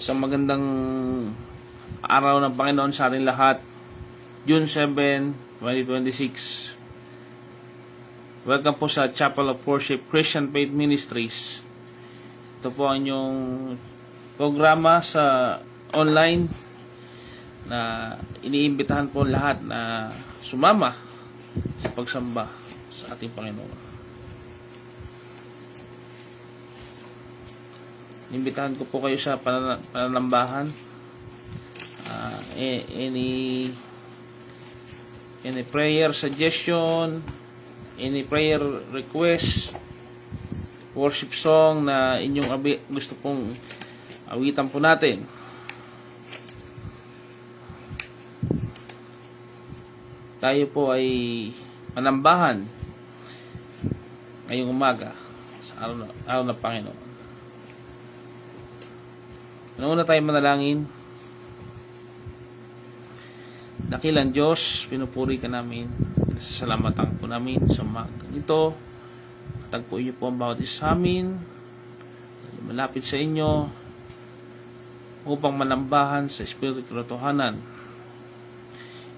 Isang magandang araw ng Panginoon sa ating lahat. June 7, 2026. Welcome po sa Chapel of Worship Christian Faith Ministries. Ito po ang inyong programa sa online na iniimbitahan po lahat na sumama sa pagsamba sa ating Panginoon. Inimbitahan ko po kayo sa pananambahan. Any prayer suggestion, any prayer request, worship song na inyong gusto pong awitan po natin. Tayo po ay manambahan ngayong umaga sa araw ng Panginoon. Una tayo manalangin. Dakilang Diyos, pinupuri ka namin. Sasalamatan po namin sa umaga nito. Tagpuin niyo po ang bawat isa sa amin. Malapit sa inyo upang manambahan sa Espiritu at Katotohanan.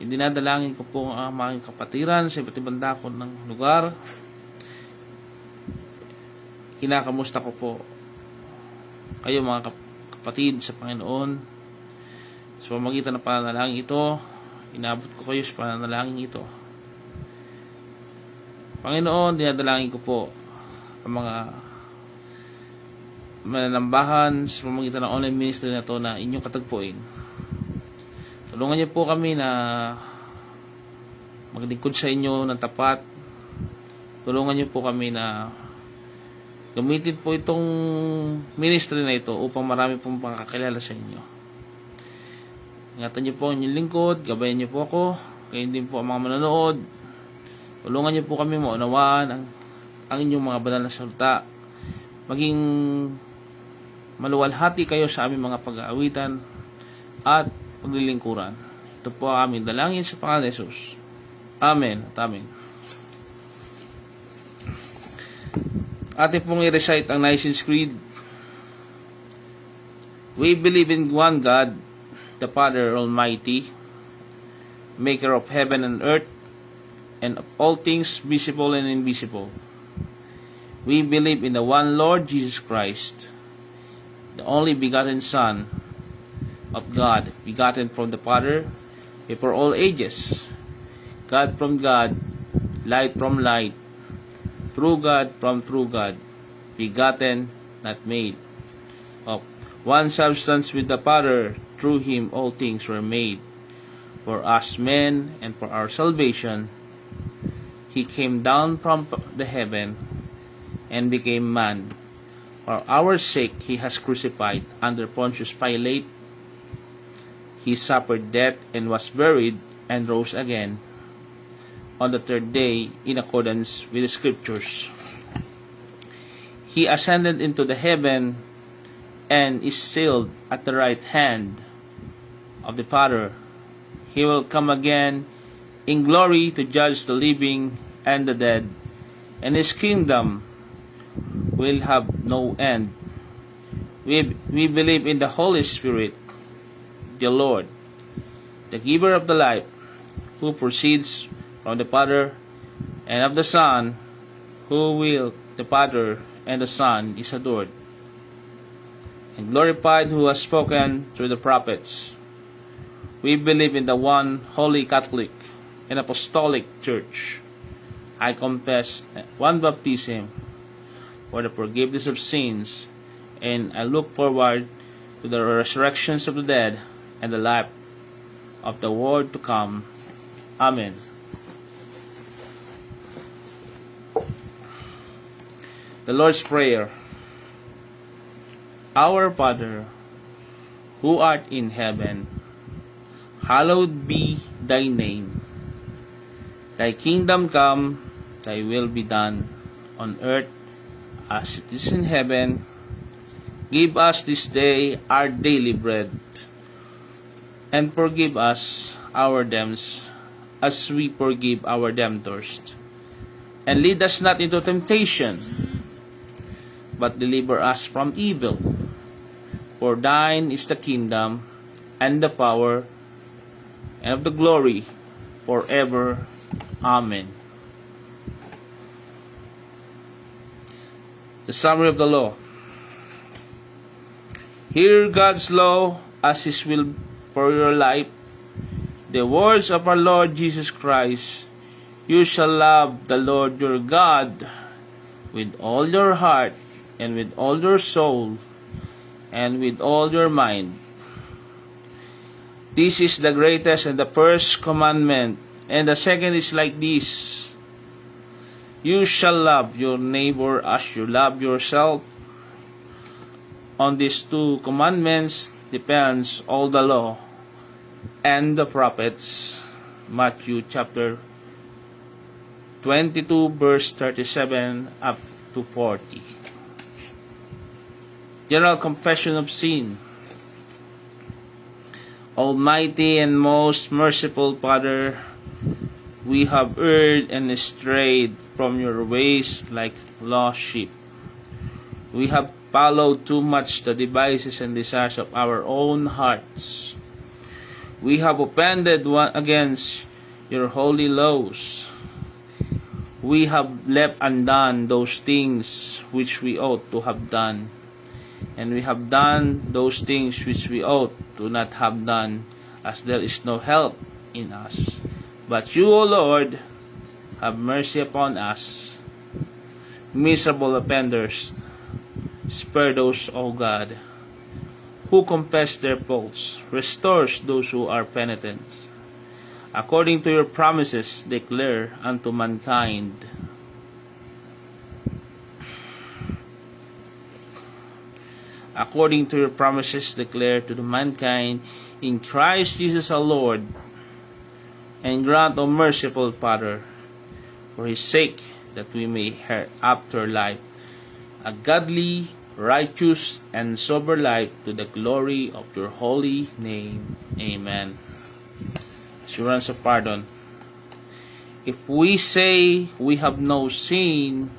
Idinadalangin ko po ang mga kapatiran sa iba't ibang dako ng lugar. Kinakamusta ko po kayo mga kapatid sa Panginoon. Sa pamamagitan ng pananalangin ito, inabot ko kayo sa pananalangin ito. Panginoon, dinadalangin ko po ang mga mananambahan sa pamamagitan ng online ministry na ito na inyong katagpuin. Tulungan niyo po kami na maglingkod sa inyo ng tapat. Tulungan niyo po kami na gamitin po itong ministry na ito upang marami pong makakilala sa inyo. Ingatan niyo po ang inyong lingkod, gabayan niyo po ako, kayo din po ang mga manonood. Tulungan niyo po kami maunawaan ang inyong mga banal na salita. Maging maluwalhati kayo sa aming mga pag-aawitan at paglilingkuran. Ito po ang aming dalangin sa pangalan ni Jesus. Amen at amen. Atin pong i-recite ang Nicene Creed. We believe in one God, the Father Almighty, maker of heaven and earth, and of all things visible and invisible. We believe in the one Lord Jesus Christ, the only begotten Son of God, begotten from the Father, before all ages, God from God, light from light, true God from true God, begotten, not made, of one substance with the Father. Through him all things were made. For us men and for our salvation, he came down from the heaven and became man. For our sake he has crucified under Pontius Pilate, He suffered death and was buried and rose again on the third day in accordance with the Scriptures. He ascended into the heaven and is seated at the right hand of the Father. He will come again in glory to judge the living and the dead, and his kingdom will have no end. We believe in the Holy Spirit, the Lord, the giver of the life, who proceeds from the Father, and of the Son, who will the Father and the Son is adored and glorified, who has spoken through the prophets. We believe in the one holy Catholic and Apostolic Church. I confess one baptism for the forgiveness of sins, and I look forward to the resurrections of the dead and the life of the world to come. Amen. The Lord's Prayer. Our Father, who art in heaven, hallowed be thy name. Thy kingdom come, thy will be done, on earth as it is in heaven. Give us this day our daily bread, and forgive us our debts, as we forgive our debtors. And lead us not into temptation, but deliver us from evil. For thine is the kingdom, and the power, and of the glory, forever. Amen. The summary of the law. Hear God's law as His will for your life. The words of our Lord Jesus Christ. You shall love the Lord your God with all your heart, and with all your soul, and with all your mind. This is the greatest and the first commandment, and the second is like this: you shall love your neighbor as you love yourself. On these two commandments depends all the law and the prophets. Matthew chapter 22 verse 37 up to 40. General Confession of Sin. Almighty and most merciful Father, we have erred and strayed from your ways like lost sheep. We have followed too much the devices and desires of our own hearts. We have offended one against your holy laws. We have left undone those things which we ought to have done, and we have done those things which we ought to not have done, as there is no help in us. But you, O Lord, have mercy upon us, miserable offenders. Spare those, O God, who confess their faults. Restores those who are penitent. According to your promises, declare unto mankind. According to your promises, declare to the mankind in Christ Jesus our Lord, and grant, O merciful Father, for His sake, that we may hereafter life a godly, righteous, and sober life to the glory of your holy name. Amen. Assurance of pardon. If we say we have no sin,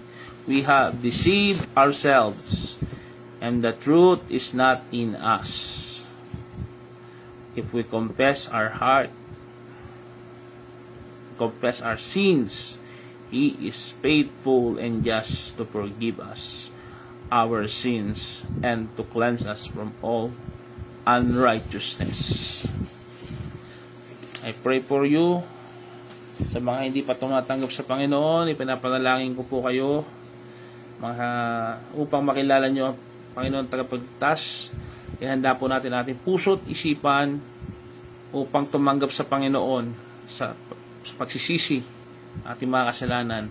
we have deceived ourselves, and the truth is not in us. If we confess our sins, He is faithful and just to forgive us our sins and to cleanse us from all unrighteousness. I pray for you. Sa mga hindi pa tumatanggap sa Panginoon, ipinapanalangin ko po kayo upang makilala nyo ang Panginoon tagapagligtas. Ihanda po natin ating puso't isipan upang tumanggap sa Panginoon sa pagsisisi ating mga kasalanan.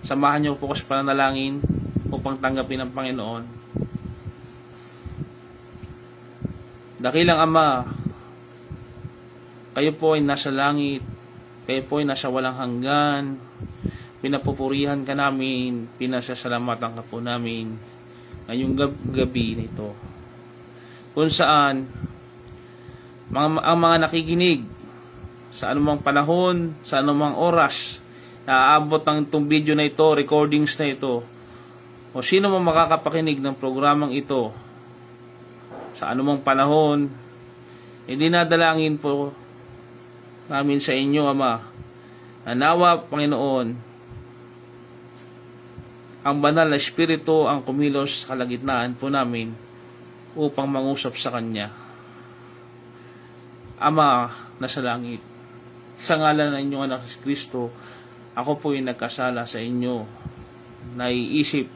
Samahan niyo po ko sa pananalangin upang tanggapin ang Panginoon. Dakilang Ama, Kayo po ay nasa langit, kayo po ay nasa walang hanggan, pinapupurihan ka namin, pinasasalamatan ka po namin ngayong gabi nito, kung saan ang mga nakikinig sa anumang panahon, sa anumang oras na aabot ng itong video na ito, recordings na ito, o sino man makakapakinig ng programang ito sa anumang panahon, dinadalangin po namin sa inyo, Ama, na nawa, Panginoon, ang banal na Espiritu ang kumilos sa kalagitnaan po namin upang mangusap sa Kanya. Ama, nasa langit, sa ngalan ng inyong anak si Kristo, ako po ay nagkasala sa inyo, naiisip,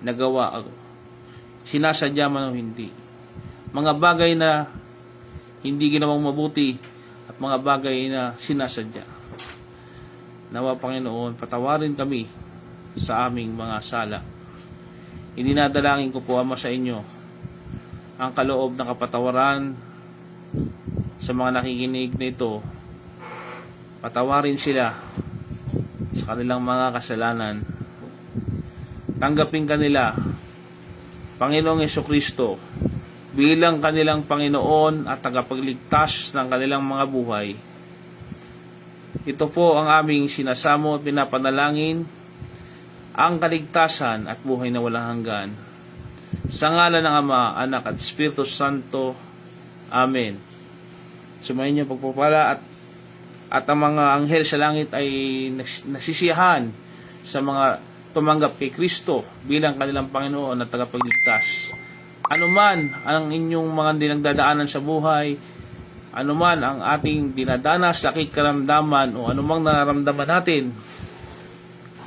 nagawa, sinasadya man o hindi. Mga bagay na hindi ginawang mabuti at mga bagay na sinasadya. Nawa, Panginoon, patawarin kami sa aming mga sala. Ininadalangin ko po, Ama, sa inyo ang kaloob ng kapatawaran sa mga nakikinig nito. Patawarin sila sa kanilang mga kasalanan. Tanggapin kanila, Panginoong Jesucristo, bilang kanilang Panginoon at tagapagligtas ng kanilang mga buhay. Ito po ang aming sinasamo at pinapanalangin, ang kaligtasan at buhay na walang hanggan. Sa ngalan ng Ama, Anak at Espiritu Santo. Amen. Sumayin niyo pagpapala at ang mga anghel sa langit ay nasisiyahan sa mga tumanggap kay Kristo bilang kanilang Panginoon at tagapagligtas. Anuman ang inyong mga dinagdadaanan sa buhay, anuman ang ating dinadanas, sakit, karamdaman, o anumang nararamdaman natin,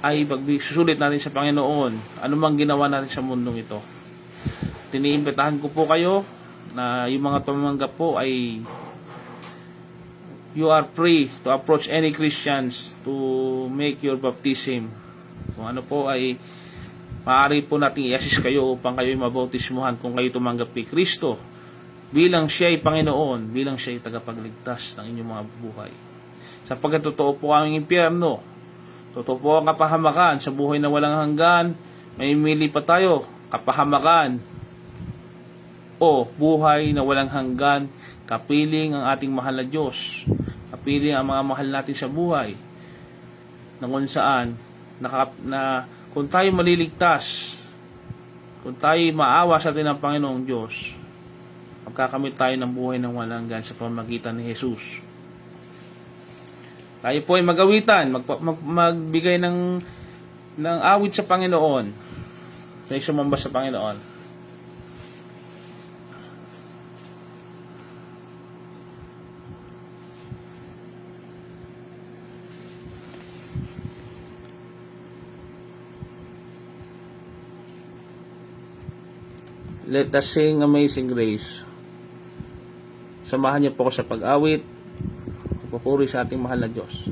ay pagsusulit natin sa Panginoon, anumang ginawa natin sa mundong ito. Tiniimbitahan ko po kayo na yung mga tumanggap po ay you are free to approach any Christians to make your baptism. Kung ano po ay maaari po natin i-assist kayo upang kayo mabautismuhan kung kayo tumanggap kay Kristo bilang siya ay Panginoon, bilang siya ay tagapagligtas ng inyong mga buhay. Sapagkat totoo po ang impyerno, totoo po ang kapahamakan sa buhay na walang hanggan, may mili pa tayo, kapahamakan o buhay na walang hanggan, kapiling ang ating mahal na Diyos, kapiling ang mga mahal natin sa buhay, na kung saan na kung tayo maliligtas, kung tayo maawa sa atin ng Panginoong Diyos, magkakamit tayo ng buhay ng walang hanggan sa pamamagitan ni Jesus. Tayo po ay magawitan, magbigay ng awit sa Panginoon, sa sumamba sa Panginoon. Let us sing Amazing Grace. Samahan niyo po ako sa pag-awit, pagpupuri sa ating mahal na Diyos.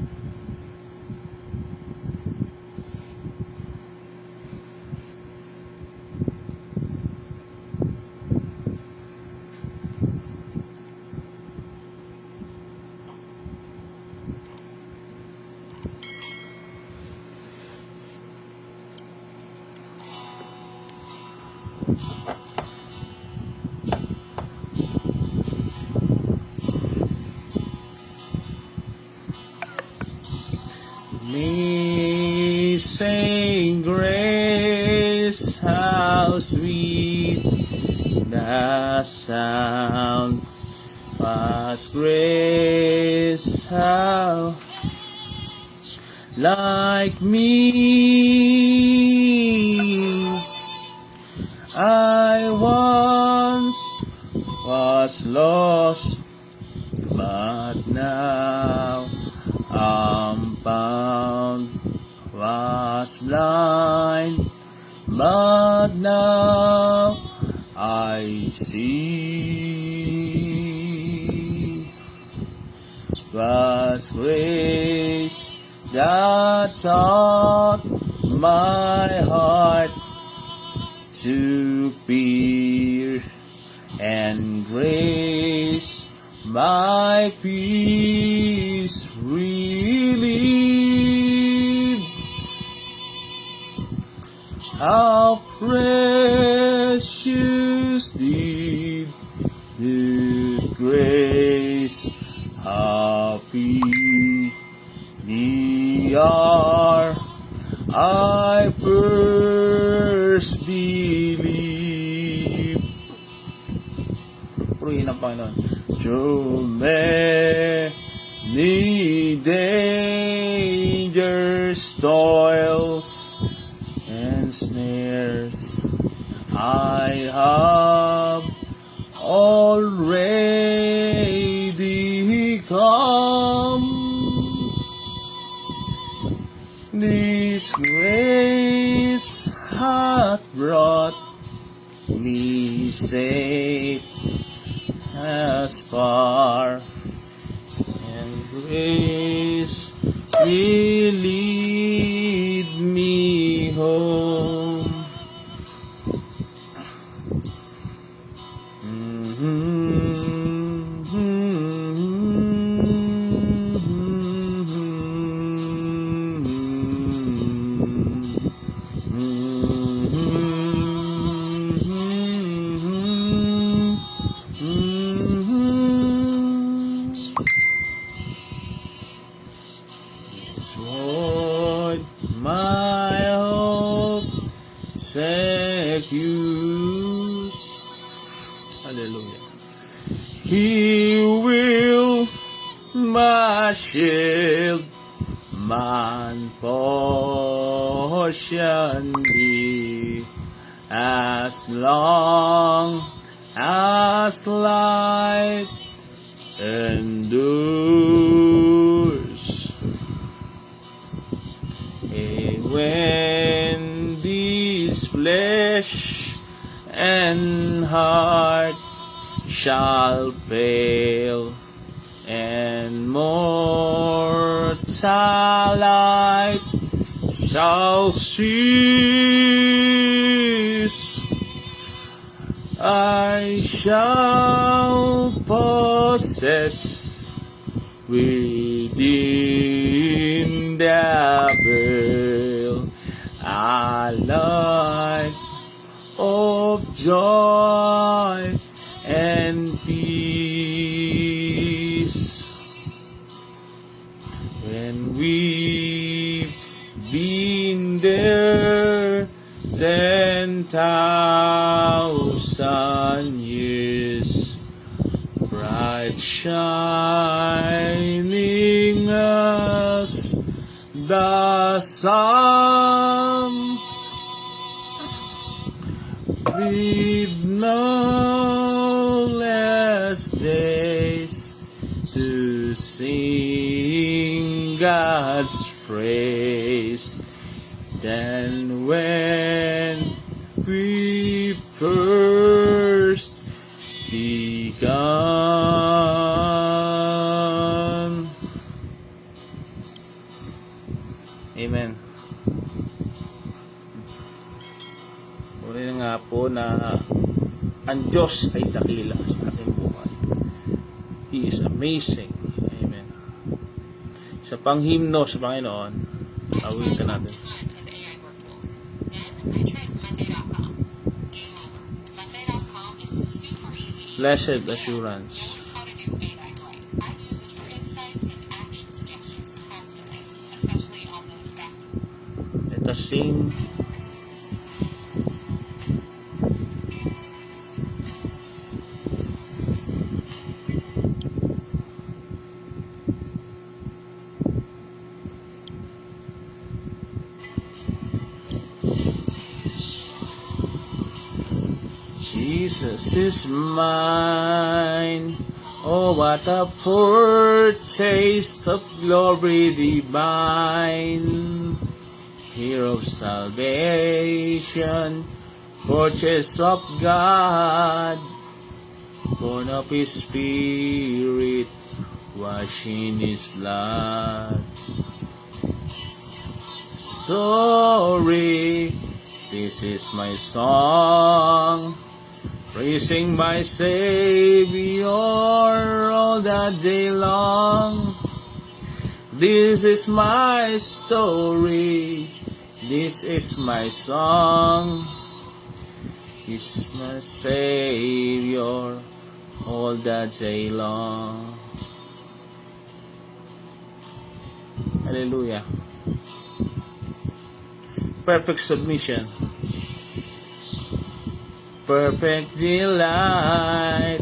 Amazing grace, how sweet the sound, was grace, how like me. I once was lost, but now I'm found. Was blind, but now I see. 'Twas grace that taught my heart to fear, and grace my peace relieve. How precious did His grace, happy the hour I first believed. Purihin ang Panginoon. Through many dangers, toils, and snares, I have already come. This grace hath brought me safe as far, and grace will lead me home. Lord, my hope secures. Hallelujah. He will my shield, man portion be, as long as life endures. And when this flesh and heart shall fail, and mortal light shall cease, I shall possess within the veil a light of joy and peace. When we've been there 10,000 years, bright shining as the sun, with no less days to sing God's praise than when we first begun. Amen. Uli nga po na ang Diyos ay dakila sa ating buhay. He is amazing. Amen. Sa panghimno sa Panginoon, awitan natin. Blessed assurance. Let us sing. Jesus is mine. Oh, what a foretaste of glory divine. Here of salvation, purchase of God, born of His Spirit, washed in His blood. Story, this is my song, praising my Savior all all the day long. This is my story, this is my song. He's my Savior all the day long. Hallelujah. Perfect submission. Perfect delight.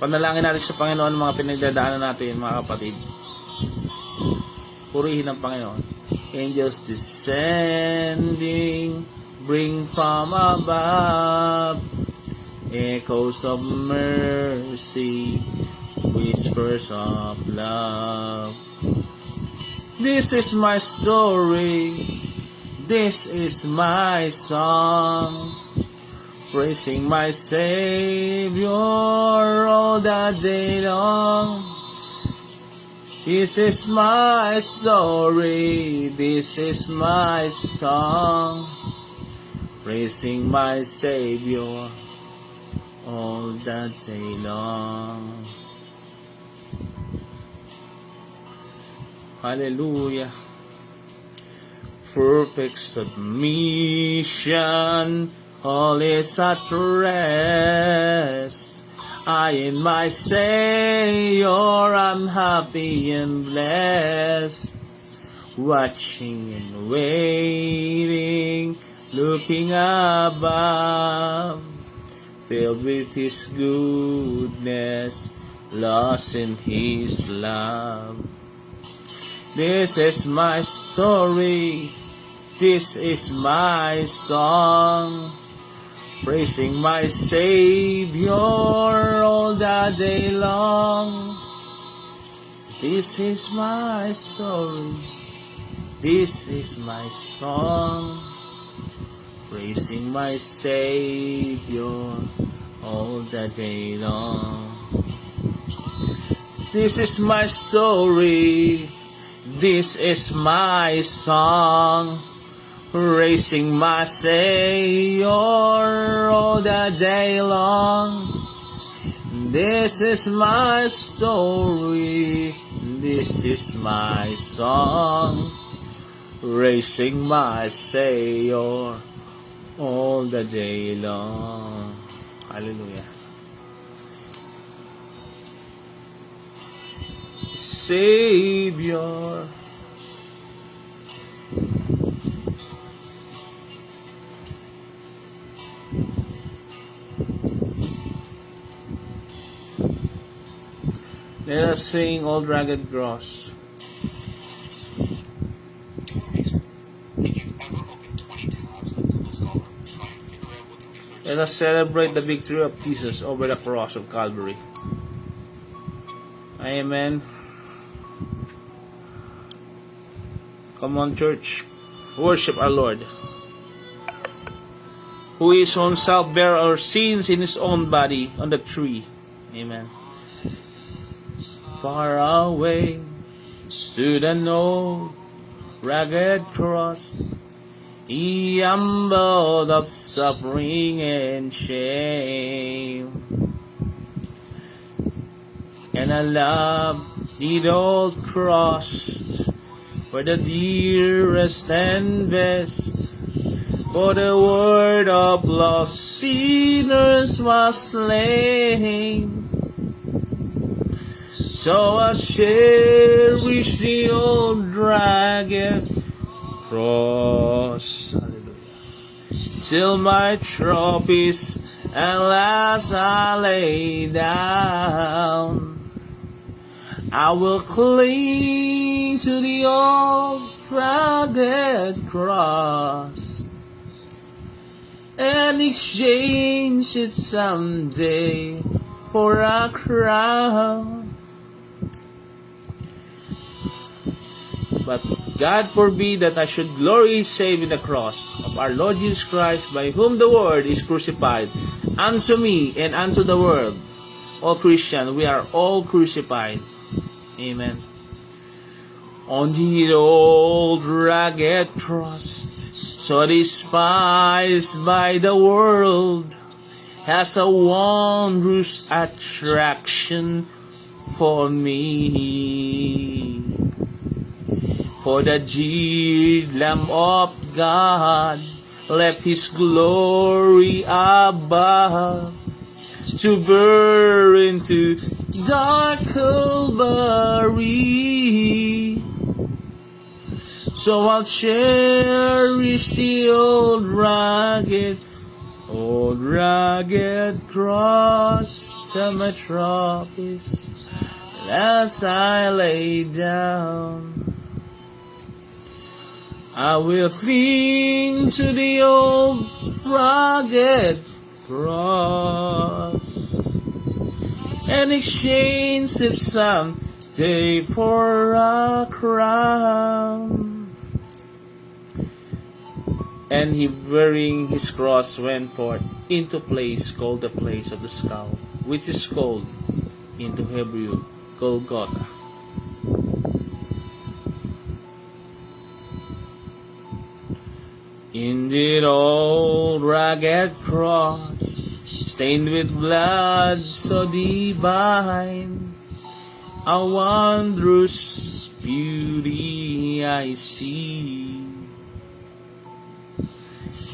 Panalangin natin sa Panginoon mga pinagdadaanan natin, mga kapatid. Purihin ang Panginoon. Angels descending, bring from above, echoes of mercy, whispers of love. This is my story, this is my song, praising my Savior all the day long. This is my story, this is my song, praising my Savior all the day long. Hallelujah. Perfect submission, all is at rest. I in my Savior, I'm happy and blessed. Watching and waiting, looking above, filled with His goodness, lost in His love. This is my story, this is my song, praising my Savior all the day long. This is my story, this is my song, praising my Savior all the day long. This is my story, this is my song, praising my Savior all the day long. This is my story, this is my song, praising my Savior all the day long. Hallelujah. Savior. Let us sing Old Ragged Cross. Let us celebrate the victory of Jesus over the cross of Calvary. Amen. Come on, church. Worship our Lord, who His own self bare our sins in His own body on the tree. Amen. Far away stood an old ragged cross, He humbled of suffering and shame. And I love the old cross, for the dearest and best, for the word of lost sinners was slain. So I cherish the old ragged cross, till my trophies at last I lay down. I will cling to the old rugged cross and exchange it someday for a crown. But God forbid that I should glory save in the cross of our Lord Jesus Christ, by whom the word is crucified, unto me and unto the world. All Christian, we are all crucified. Amen. On the old rugged cross, so despised by the world, has a wondrous attraction for me. For the dear Lamb of God left His glory above to burn into dark Calvary. So I'll cherish the old rugged cross till my trophies as I lay down. I will cling to the old rugged cross and exchange it someday for a crown. And he, bearing his cross, went forth into place called the place of the skull, which is called into Hebrew Golgotha. In the old rugged cross, stained with blood so divine, a wondrous beauty I see.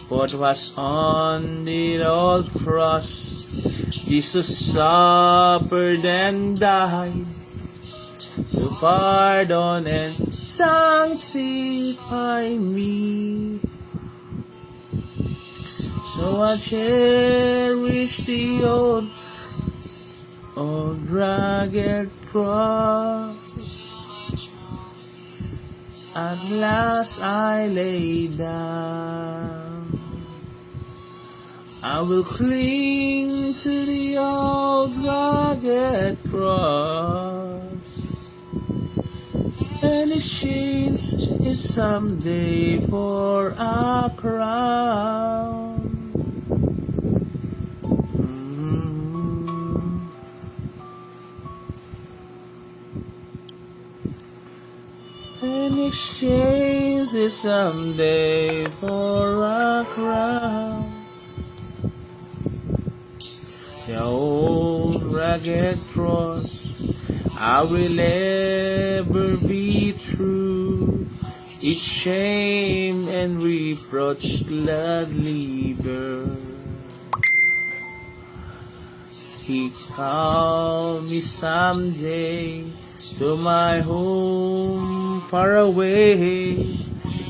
For 'twas on the old cross Jesus suffered and died to pardon and sanctify me. So I cherish the old rugged cross. At last I lay down. I will cling to the old rugged cross and exchange it someday for a crown. And exchange it someday for a crown. The old rugged cross, I will ever be true. Each shame and reproach gladly bear. He called me someday to my home far away. In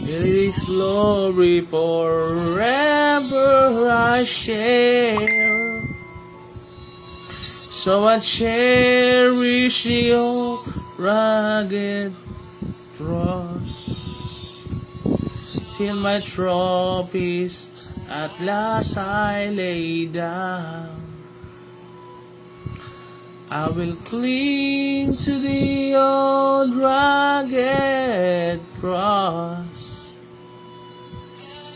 His glory forever I share. So I cherish the old rugged cross till my trophies at last I lay down. I will cling to the old rugged cross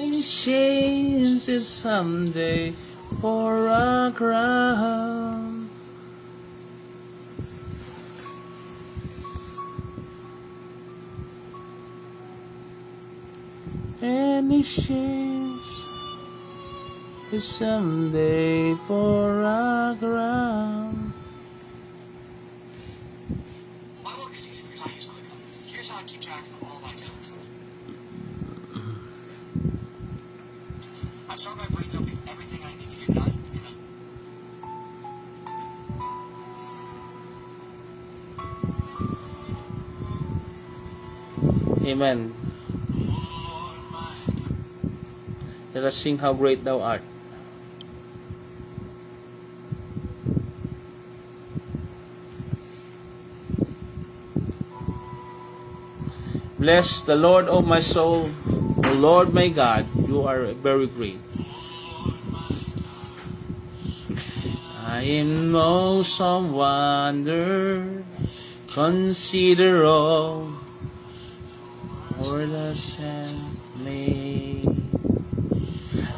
and exchange it someday for a crown. And exchange it someday for a crown. My work is easy because I use ClickUp. Here's how I keep track of all my tasks. I start by brain-dumping everything I need to get done. Amen. Let us sing how great thou art. Bless the Lord, O my soul. O Lord my God, you are very great. I am awesome wonder. Consider all for the sand made.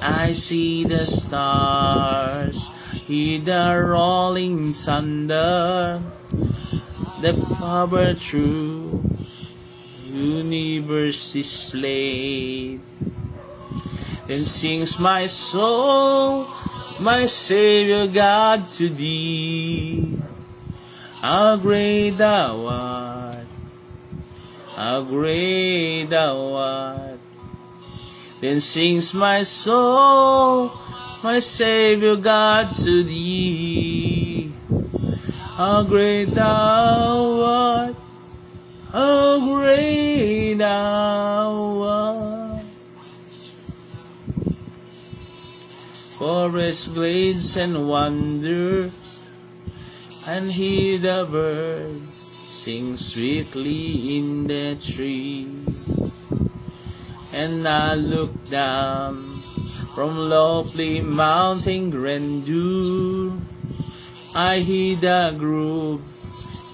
I see the stars, hear the rolling thunder, the power through universe displayed. Then sings my soul, my Savior God, to thee. How great thou art, how great thou art. Then sings my soul, my Savior God, to thee. How great thou art, how great thou art. Forests, glades, and wonders, and hear the birds sing sweetly in the tree. And I look down from lofty mountain grandeur. I hear the grove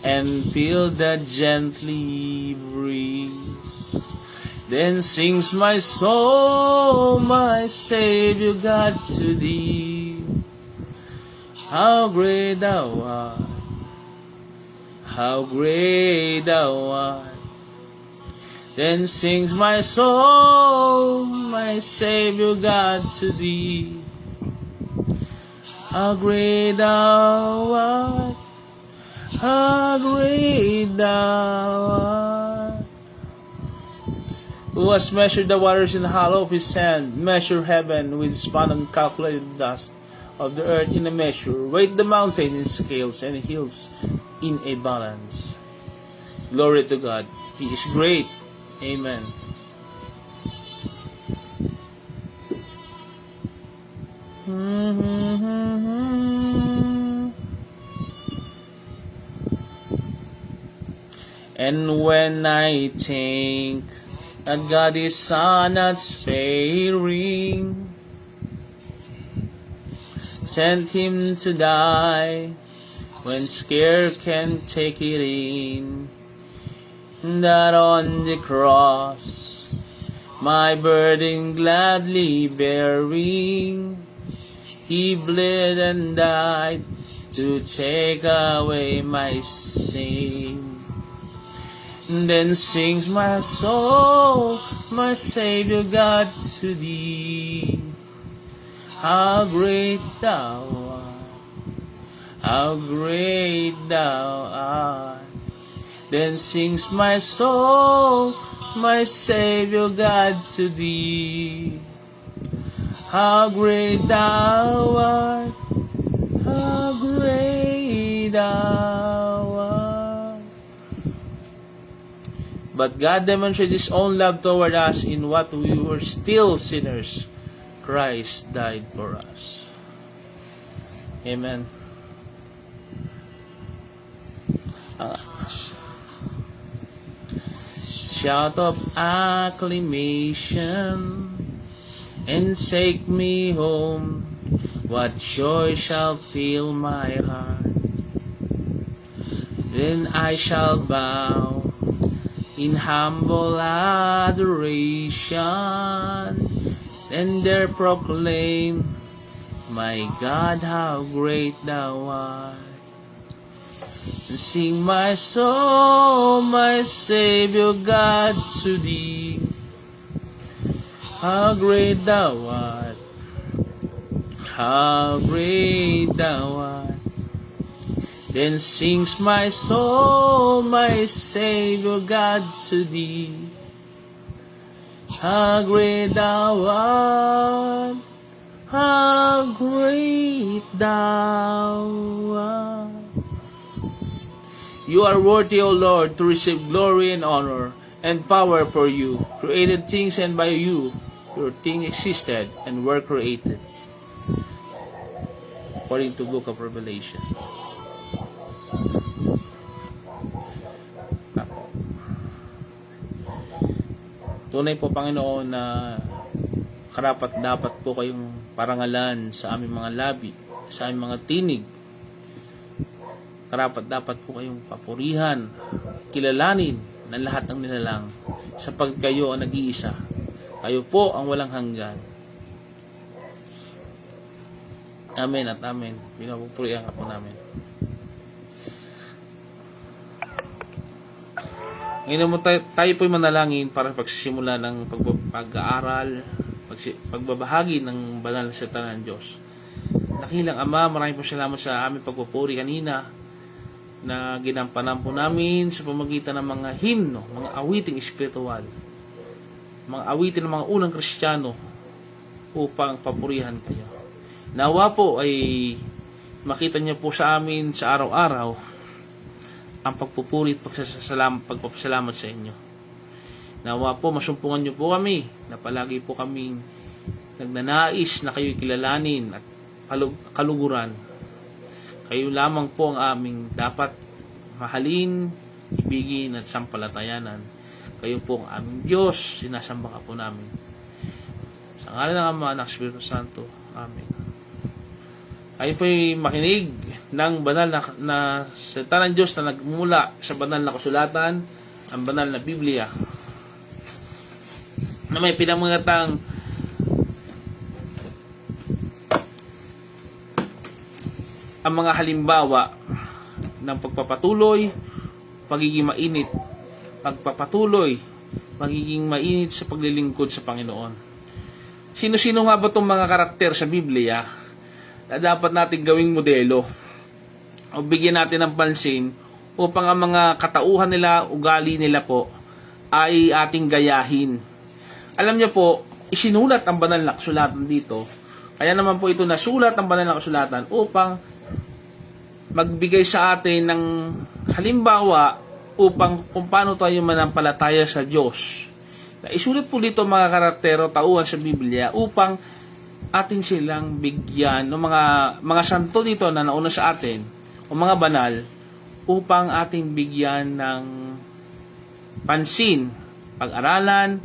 and feel the gently breeze. Then sings my soul, my Savior God, to thee. How great thou art, how great thou art. Then sings my soul, my Savior God, to thee. How great thou art, how great thou art. Who has measured the waters in the hollow of his hand, measure heaven with span uncalculated dust of the earth in a measure, weighed the mountain in scales and hills in a balance. Glory to God. He is great. Amen. And when I think that God is not sparing, sent him to die when scare can take it in, that on the cross my burden gladly bearing, he bled and died to take away my sin. Then sings my soul, my Savior God, to thee. How great thou art, how great thou art. Then sings my soul, my Savior God, to thee. How great thou art, how great thou art. But God demonstrated His own love toward us in what we were still sinners. Christ died for us. Amen. Shout of acclamation and take me home. What joy shall fill my heart? Then I shall bow in humble adoration, and there proclaim, my God, how great thou art. And sing my soul, my Savior God, to thee. How great thou art, how great thou art. Then sings my soul, my Savior God, to thee. How great thou art, how great thou art. You are worthy, O Lord, to receive glory and honor and power, for you created things, and by you your things existed and were created. According to Book of Revelation. Tunay po, Panginoon, na karapat-dapat po kayong parangalan sa aming mga labi, sa aming mga tinig. Karapat-dapat po kayong papurihan, kilalanin ng lahat ng nilalang, sapagkat kayo ang nag-iisa. Kayo po ang walang hanggan. Amen at amen. Pinapupurihan ka po namin. Ngayon tayo po'y manalangin para pagsisimula ng pag-aaral, pagbabahagi ng banal na salita ng Diyos. Dakilang Ama, maraming po salamat sa aming pagpupuri kanina na ginampanan po namin sa pamagitan ng mga himno, mga awiting espiritual, mga awitin ng mga unang Kristiyano upang papurihan kayo. Nawa po ay makita niyo po sa amin sa araw-araw ang pagpupuri at pagpapasalamat sa inyo. Nawa po masumpungan niyo po kami na palagi po kaming nagnanais na kayo'y kilalanin at kaluguran. Kayo lamang po ang aming dapat mahalin, ibigin at sampalatayanan. Kayo po ang aming Diyos, sinasamba ka po namin. Sa ngalan ng Ama, ng Espiritu Santo. Amen. Kayo po'y makinig ng banal na salita ng Diyos na nagmula sa banal na kasulatan, ang banal na Biblia, na may pinamagatang ang mga halimbawa ng pagpapatuloy, pagiging mainit, magiging mainit sa paglilingkod sa Panginoon. Sino-sino nga ba itong mga karakter sa Biblia na dapat natin gawing modelo o bigyan natin ng pansin upang ang mga katauhan nila, ugali nila po ay ating gayahin? Alam niyo po, isinulat ang banal na kasulatan dito. Kaya naman po ito nasulat ang banal na kasulatan upang magbigay sa atin ng halimbawa upang kung paano tayo manampalataya sa Diyos. Isulat po dito mga karakter o tauhan sa Biblia upang atin silang bigyan ng mga santo dito na nauna sa atin o mga banal upang ating bigyan ng pansin, pag-aralan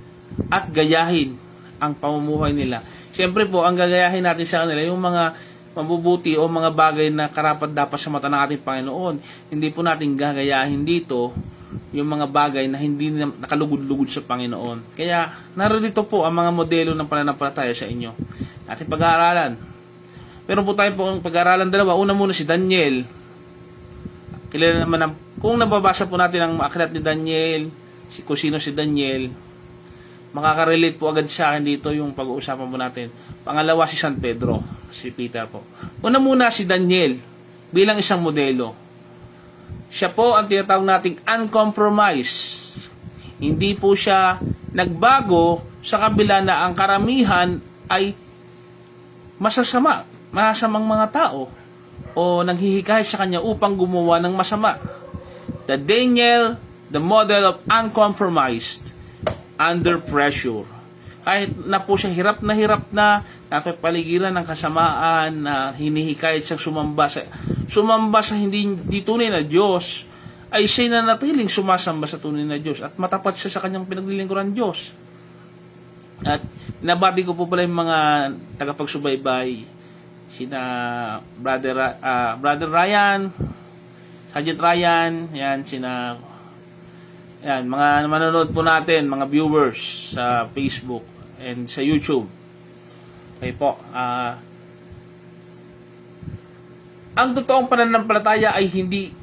at gayahin ang pamumuhay nila. Siyempre po, ang gagayahin natin sa kanila yung mga mabubuti o mga bagay na karapat-dapat sa mata ng ating Panginoon. Hindi po natin gagayahin dito yung mga bagay na hindi nakalugod-lugod sa Panginoon. Kaya, narito po ang mga modelo ng pananampalataya sa inyo. Ating pag-aaralan. Meron po tayo po ang pag-aaralan dalawa. Una muna si Daniel. Kilala naman kung nababasa po natin ang aklat ni Daniel, kung sino si Daniel, makaka-relate po agad sa akin dito yung pag-uusapan po natin. Pangalawa si San Pedro, si Peter po. Una muna si Daniel bilang isang modelo. Siya po ang tinatawag nating uncompromised. Hindi po siya nagbago sa kabila na ang karamihan ay masasamang mga tao o nanghihikayat sa kanya upang gumawa ng masama. The Daniel, the model of uncompromised under pressure. Kahit na po siya hirap na napapaligiran ng kasamaan na hinihikayat siyang sumamba sa hindi tunay na Diyos, ay siya na natiling sumasamba sa tunay na Diyos at matapat siya sa kanyang pinaglilingkuran Diyos. At nabati ko po pala yung mga tagapagsubaybay, sina Brother Ryan, Sergeant Ryan, yan, mga manonood po natin, mga viewers sa Facebook and sa YouTube. Okay po. Ang totoong pananampalataya ay hindi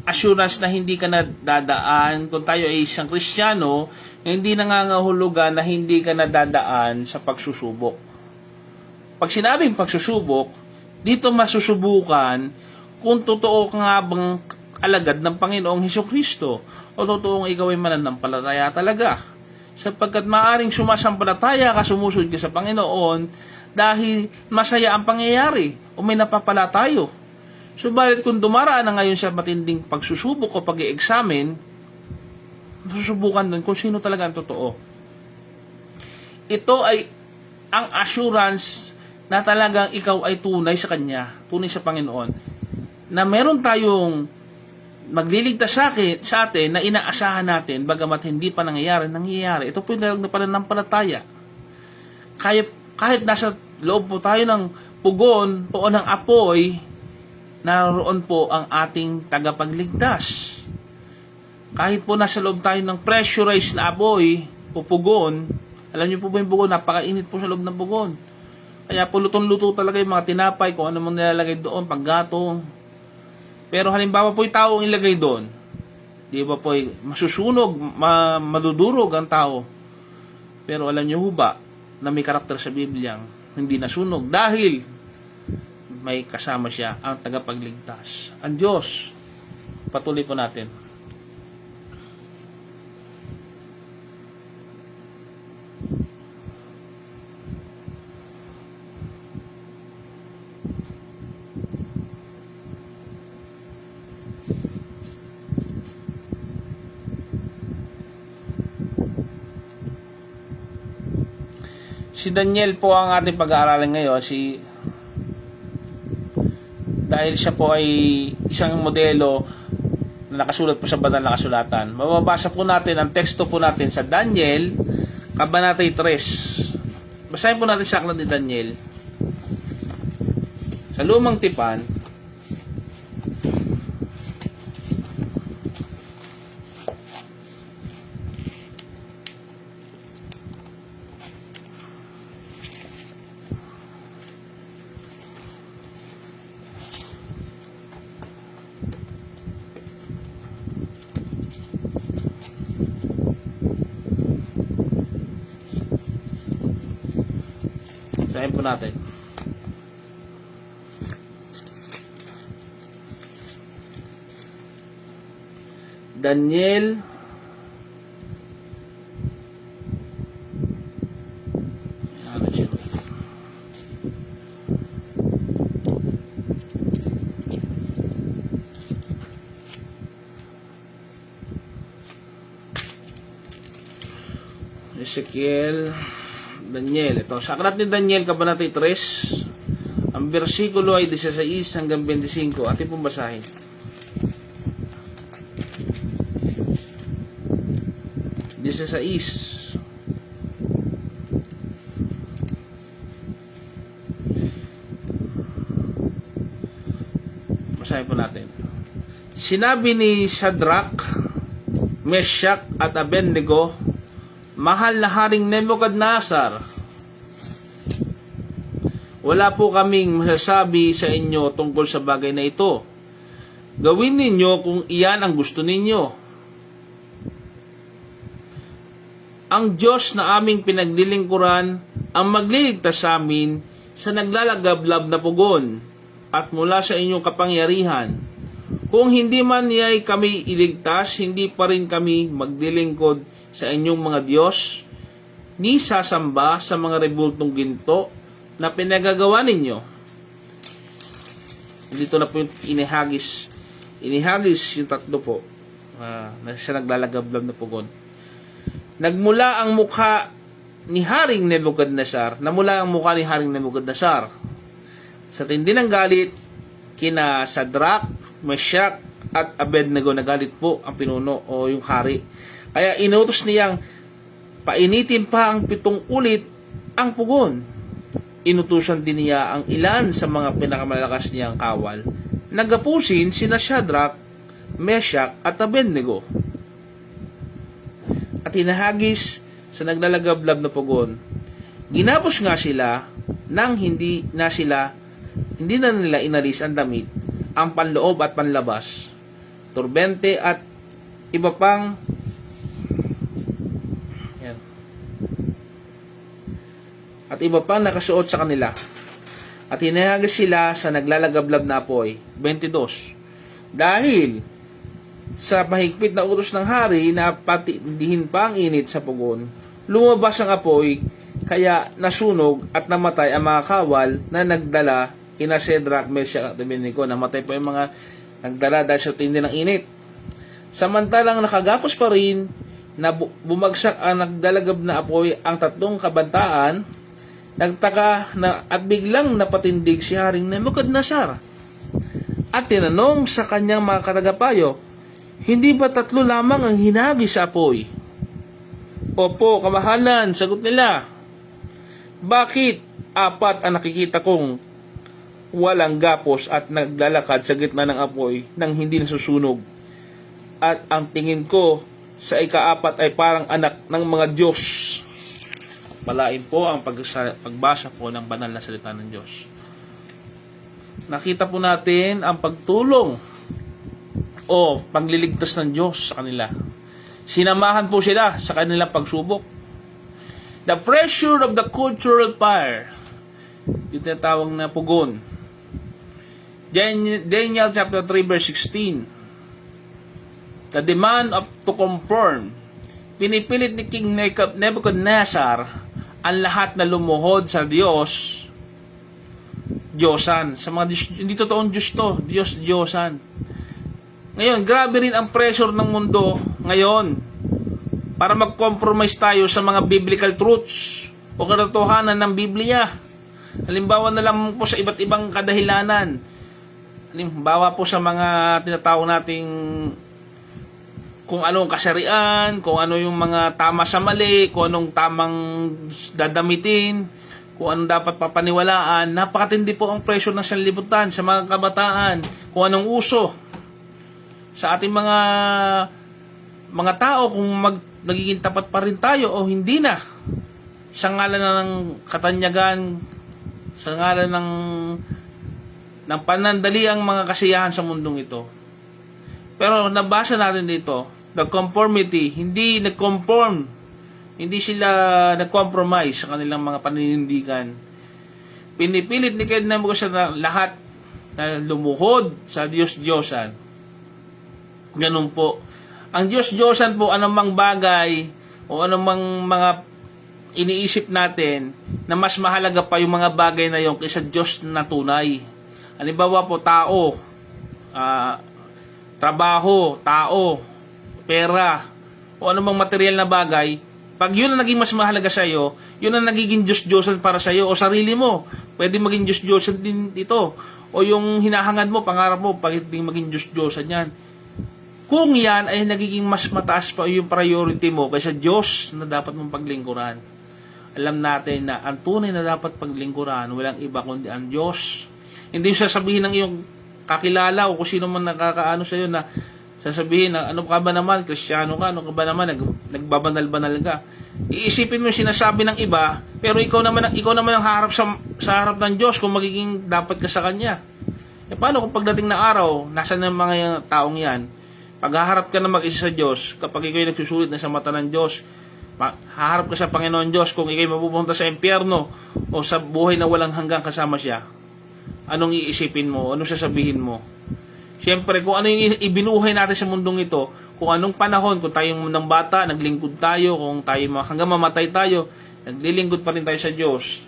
assurance na hindi ka nadadaan. Kung tayo ay isang Kristiyano, hindi nangangahulugan na hindi ka nadadaan sa pagsusubok. Pag sinabing pagsusubok, dito masusubukan kung totoo ka nga bang alagad ng Panginoong Hesukristo o totoong ikaw ay mananampalataya talaga. Sapagkat maaring sumasampalataya ka, sumusunod ka sa Panginoon dahil masaya ang pangyayari o may napapala tayo. Subalit kung dumaraan na ngayon sa matinding pagsusubok o pag-i-examine, masusubukan doon kung sino talaga ang totoo. Ito ay ang assurance na talagang ikaw ay tunay sa Kanya, tunay sa Panginoon, na meron tayong magliligtas sa atin na inaasahan natin bagamat hindi pa nangyayari. Ito po yung pananampalataya. Kahit nasa loob po tayo ng pugon o ng apoy, naroon po ang ating tagapagligtas. Kahit po nasa loob tayo ng pressurized na apoy o pugon, alam niyo po ba yung pugon, napakainit po sa loob ng pugon. Kaya po lutong-luto talaga yung mga tinapay, kung ano mong nilalagay doon, paggatong. Pero halimbawa po yung tao ilagay doon, di ba po masusunog, madudurog ang tao. Pero alam niyo ba na may karakter sa Biblia hindi nasunog dahil may kasama siya, ang tagapagligtas. Ang Diyos. Patuloy po natin. Si Daniel po ang ating pag-aaralan ngayon. Dahil siya po ay isang modelo na nakasulat po sa banal na kasulatan. Mababasa po natin ang teksto po natin sa Daniel, Kabanata 3. Basahin po natin sa aklat ni Daniel. Sa Lumang Tipan, basahin po natin. Daniel Ezekiel, Daniel. Ito, sa aklat ni Daniel, Kabanata 3, ang bersikulo ay 16 hanggang 25. Atin pong basahin. Basahin po natin. Sinabi ni Shadrach, Meshach at Abednego, mahal na Haring Nebuchadnezzar, wala po kaming masasabi sa inyo tungkol sa bagay na ito. Gawin ninyo kung iyan ang gusto ninyo. Ang Diyos na aming pinaglilingkuran ang magliligtas sa amin sa naglalagablab na pugon at mula sa inyong kapangyarihan. Kung hindi man niya'y kami iligtas, hindi pa rin kami maglilingkod sa inyong mga Diyos, ni sasamba sa mga rebultong ginto na pinagagawa ninyo. Dito na po yung inihagis yung tatlo po, na siya naglalagablab na pugon. Namula ang mukha ni Haring Nebuchadnezzar sa tindi ng galit kina Shadrach, Meshach at Abednego. Nagalit po ang pinuno o yung hari. Kaya inutos niyang painitin pa ang 7 ulit ang pugon. Inutusan din niya ang ilan sa mga pinakamalakas niyang kawal. Nagapusin sina Shadrach, Meshach at Abednego. At hinahagis sa naglalagablab na pugon. Ginapos nga sila nang hindi na nila inalis ang damit, ang panloob at panlabas, turbente at iba pang nakasuot sa kanila. At hinahagis sila sa naglalagablab na apoy. 22. Dahil sa mahigpit na utos ng hari na patindihin pa ang init sa pugon, lumabas ang apoy, kaya nasunog at namatay ang mga kawal na nagdala kina Shadrach, Meshach at Abednego. Namatay po yung mga nagdala dahil sa tindi ng init. Samantalang nakagapos pa rin na bumagsak ang nagdalagab na apoy ang 3 kabantaan, nagtaka na at biglang napatindig si Haring Nebuchadnezzar at tinanong sa kanyang mga katagapayo, hindi ba 3 lamang ang hinagis sa apoy? Opo, kamahalan, sagot nila. Bakit 4 ang nakikita kong walang gapos at naglalakad sa gitna ng apoy nang hindi nasusunog? At ang tingin ko sa ika-4 ay parang anak ng mga Diyos. Palain po ang pagbasa po ng banal na salita ng Diyos. Nakita po natin ang pagtulong o pagliligtas ng Diyos sa kanila. Sinamahan po sila sa kanilang pagsubok. The pressure of the cultural fire, yung tinatawag na pugon, Daniel chapter 3 verse 16. The demand to conform. Pinipilit ni King Nebuchadnezzar ang lahat na lumuhod sa Diyos, Diyosan. Sa mga hindi totoong Diyos to, Diyosan. Ngayon, grabe rin ang pressure ng mundo ngayon para mag-compromise tayo sa mga biblical truths o katotohanan ng Biblia. Halimbawa na lang po sa iba't ibang kadahilanan. Halimbawa po sa mga tinatawag nating kung anong kasarian, kung ano yung mga tama sa mali, kung anong tamang dadamitin, kung anong dapat papaniwalaan. Napakatindi po ang pressure ng sanlibutan sa mga kabataan, kung anong uso sa ating mga tao, kung nagiging tapat pa rin tayo o hindi na. Sa ngalan na ng katanyagan, sa ngalan ng panandali ang mga kasiyahan sa mundong ito. Pero nabasa natin dito, the conformity, hindi nag-conform, hindi sila nag-compromise sa kanilang mga paninindigan. Pinipilit ni Nebuchadnezzar lahat na lumuhod sa Diyos-Diyosan. Ganun po. Ang Diyos-Diyosan po, anumang bagay o anumang mga iniisip natin na mas mahalaga pa yung mga bagay na yon kaysa Diyos na tunay. Halimbawa po, tao, trabaho, tao, pera, o anumang material na bagay, pag yun ang naging mas mahalaga sa iyo, yun ang nagiging Diyos-Diyosan para sa iyo o sarili mo. Pwede maging Diyos-Diyosan din ito. O yung hinahangad mo, pangarap mo, pwede maging Diyos-Diyosan yan. Kung yan ay nagiging mas mataas pa yung priority mo kaysa Diyos na dapat mong paglingkuran. Alam natin na ang tunay na dapat paglingkuran, walang iba kundi ang Diyos. Hindi yung sasabihin ng iyong kakilala o kung sino man nakakaano sa iyo na sasabihin na ano ka ba naman, Kristiyano ka, ano ka ba naman, nagbabanal-banal ka. Iisipin mo yung sinasabi ng iba, pero ikaw naman ang harap sa harap ng Diyos kung magiging dapat ka sa Kanya. E paano kung pagdating na araw, nasan ang mga taong yan? Paghaharap ka na mag-isa sa Diyos, kapag ikaw nagsusulit na sa mata ng Diyos, haharap ka sa Panginoon Diyos kung ikaw mapupunta sa impyerno o sa buhay na walang hanggang kasama siya. Anong iisipin mo? Anong sasabihin mo? Siyempre, kung ano yung ibinuhay natin sa mundong ito, kung anong panahon, kung tayong ng bata, naglingkod tayo, kung tayo hanggang mamatay tayo, naglilingkod pa rin tayo sa Diyos.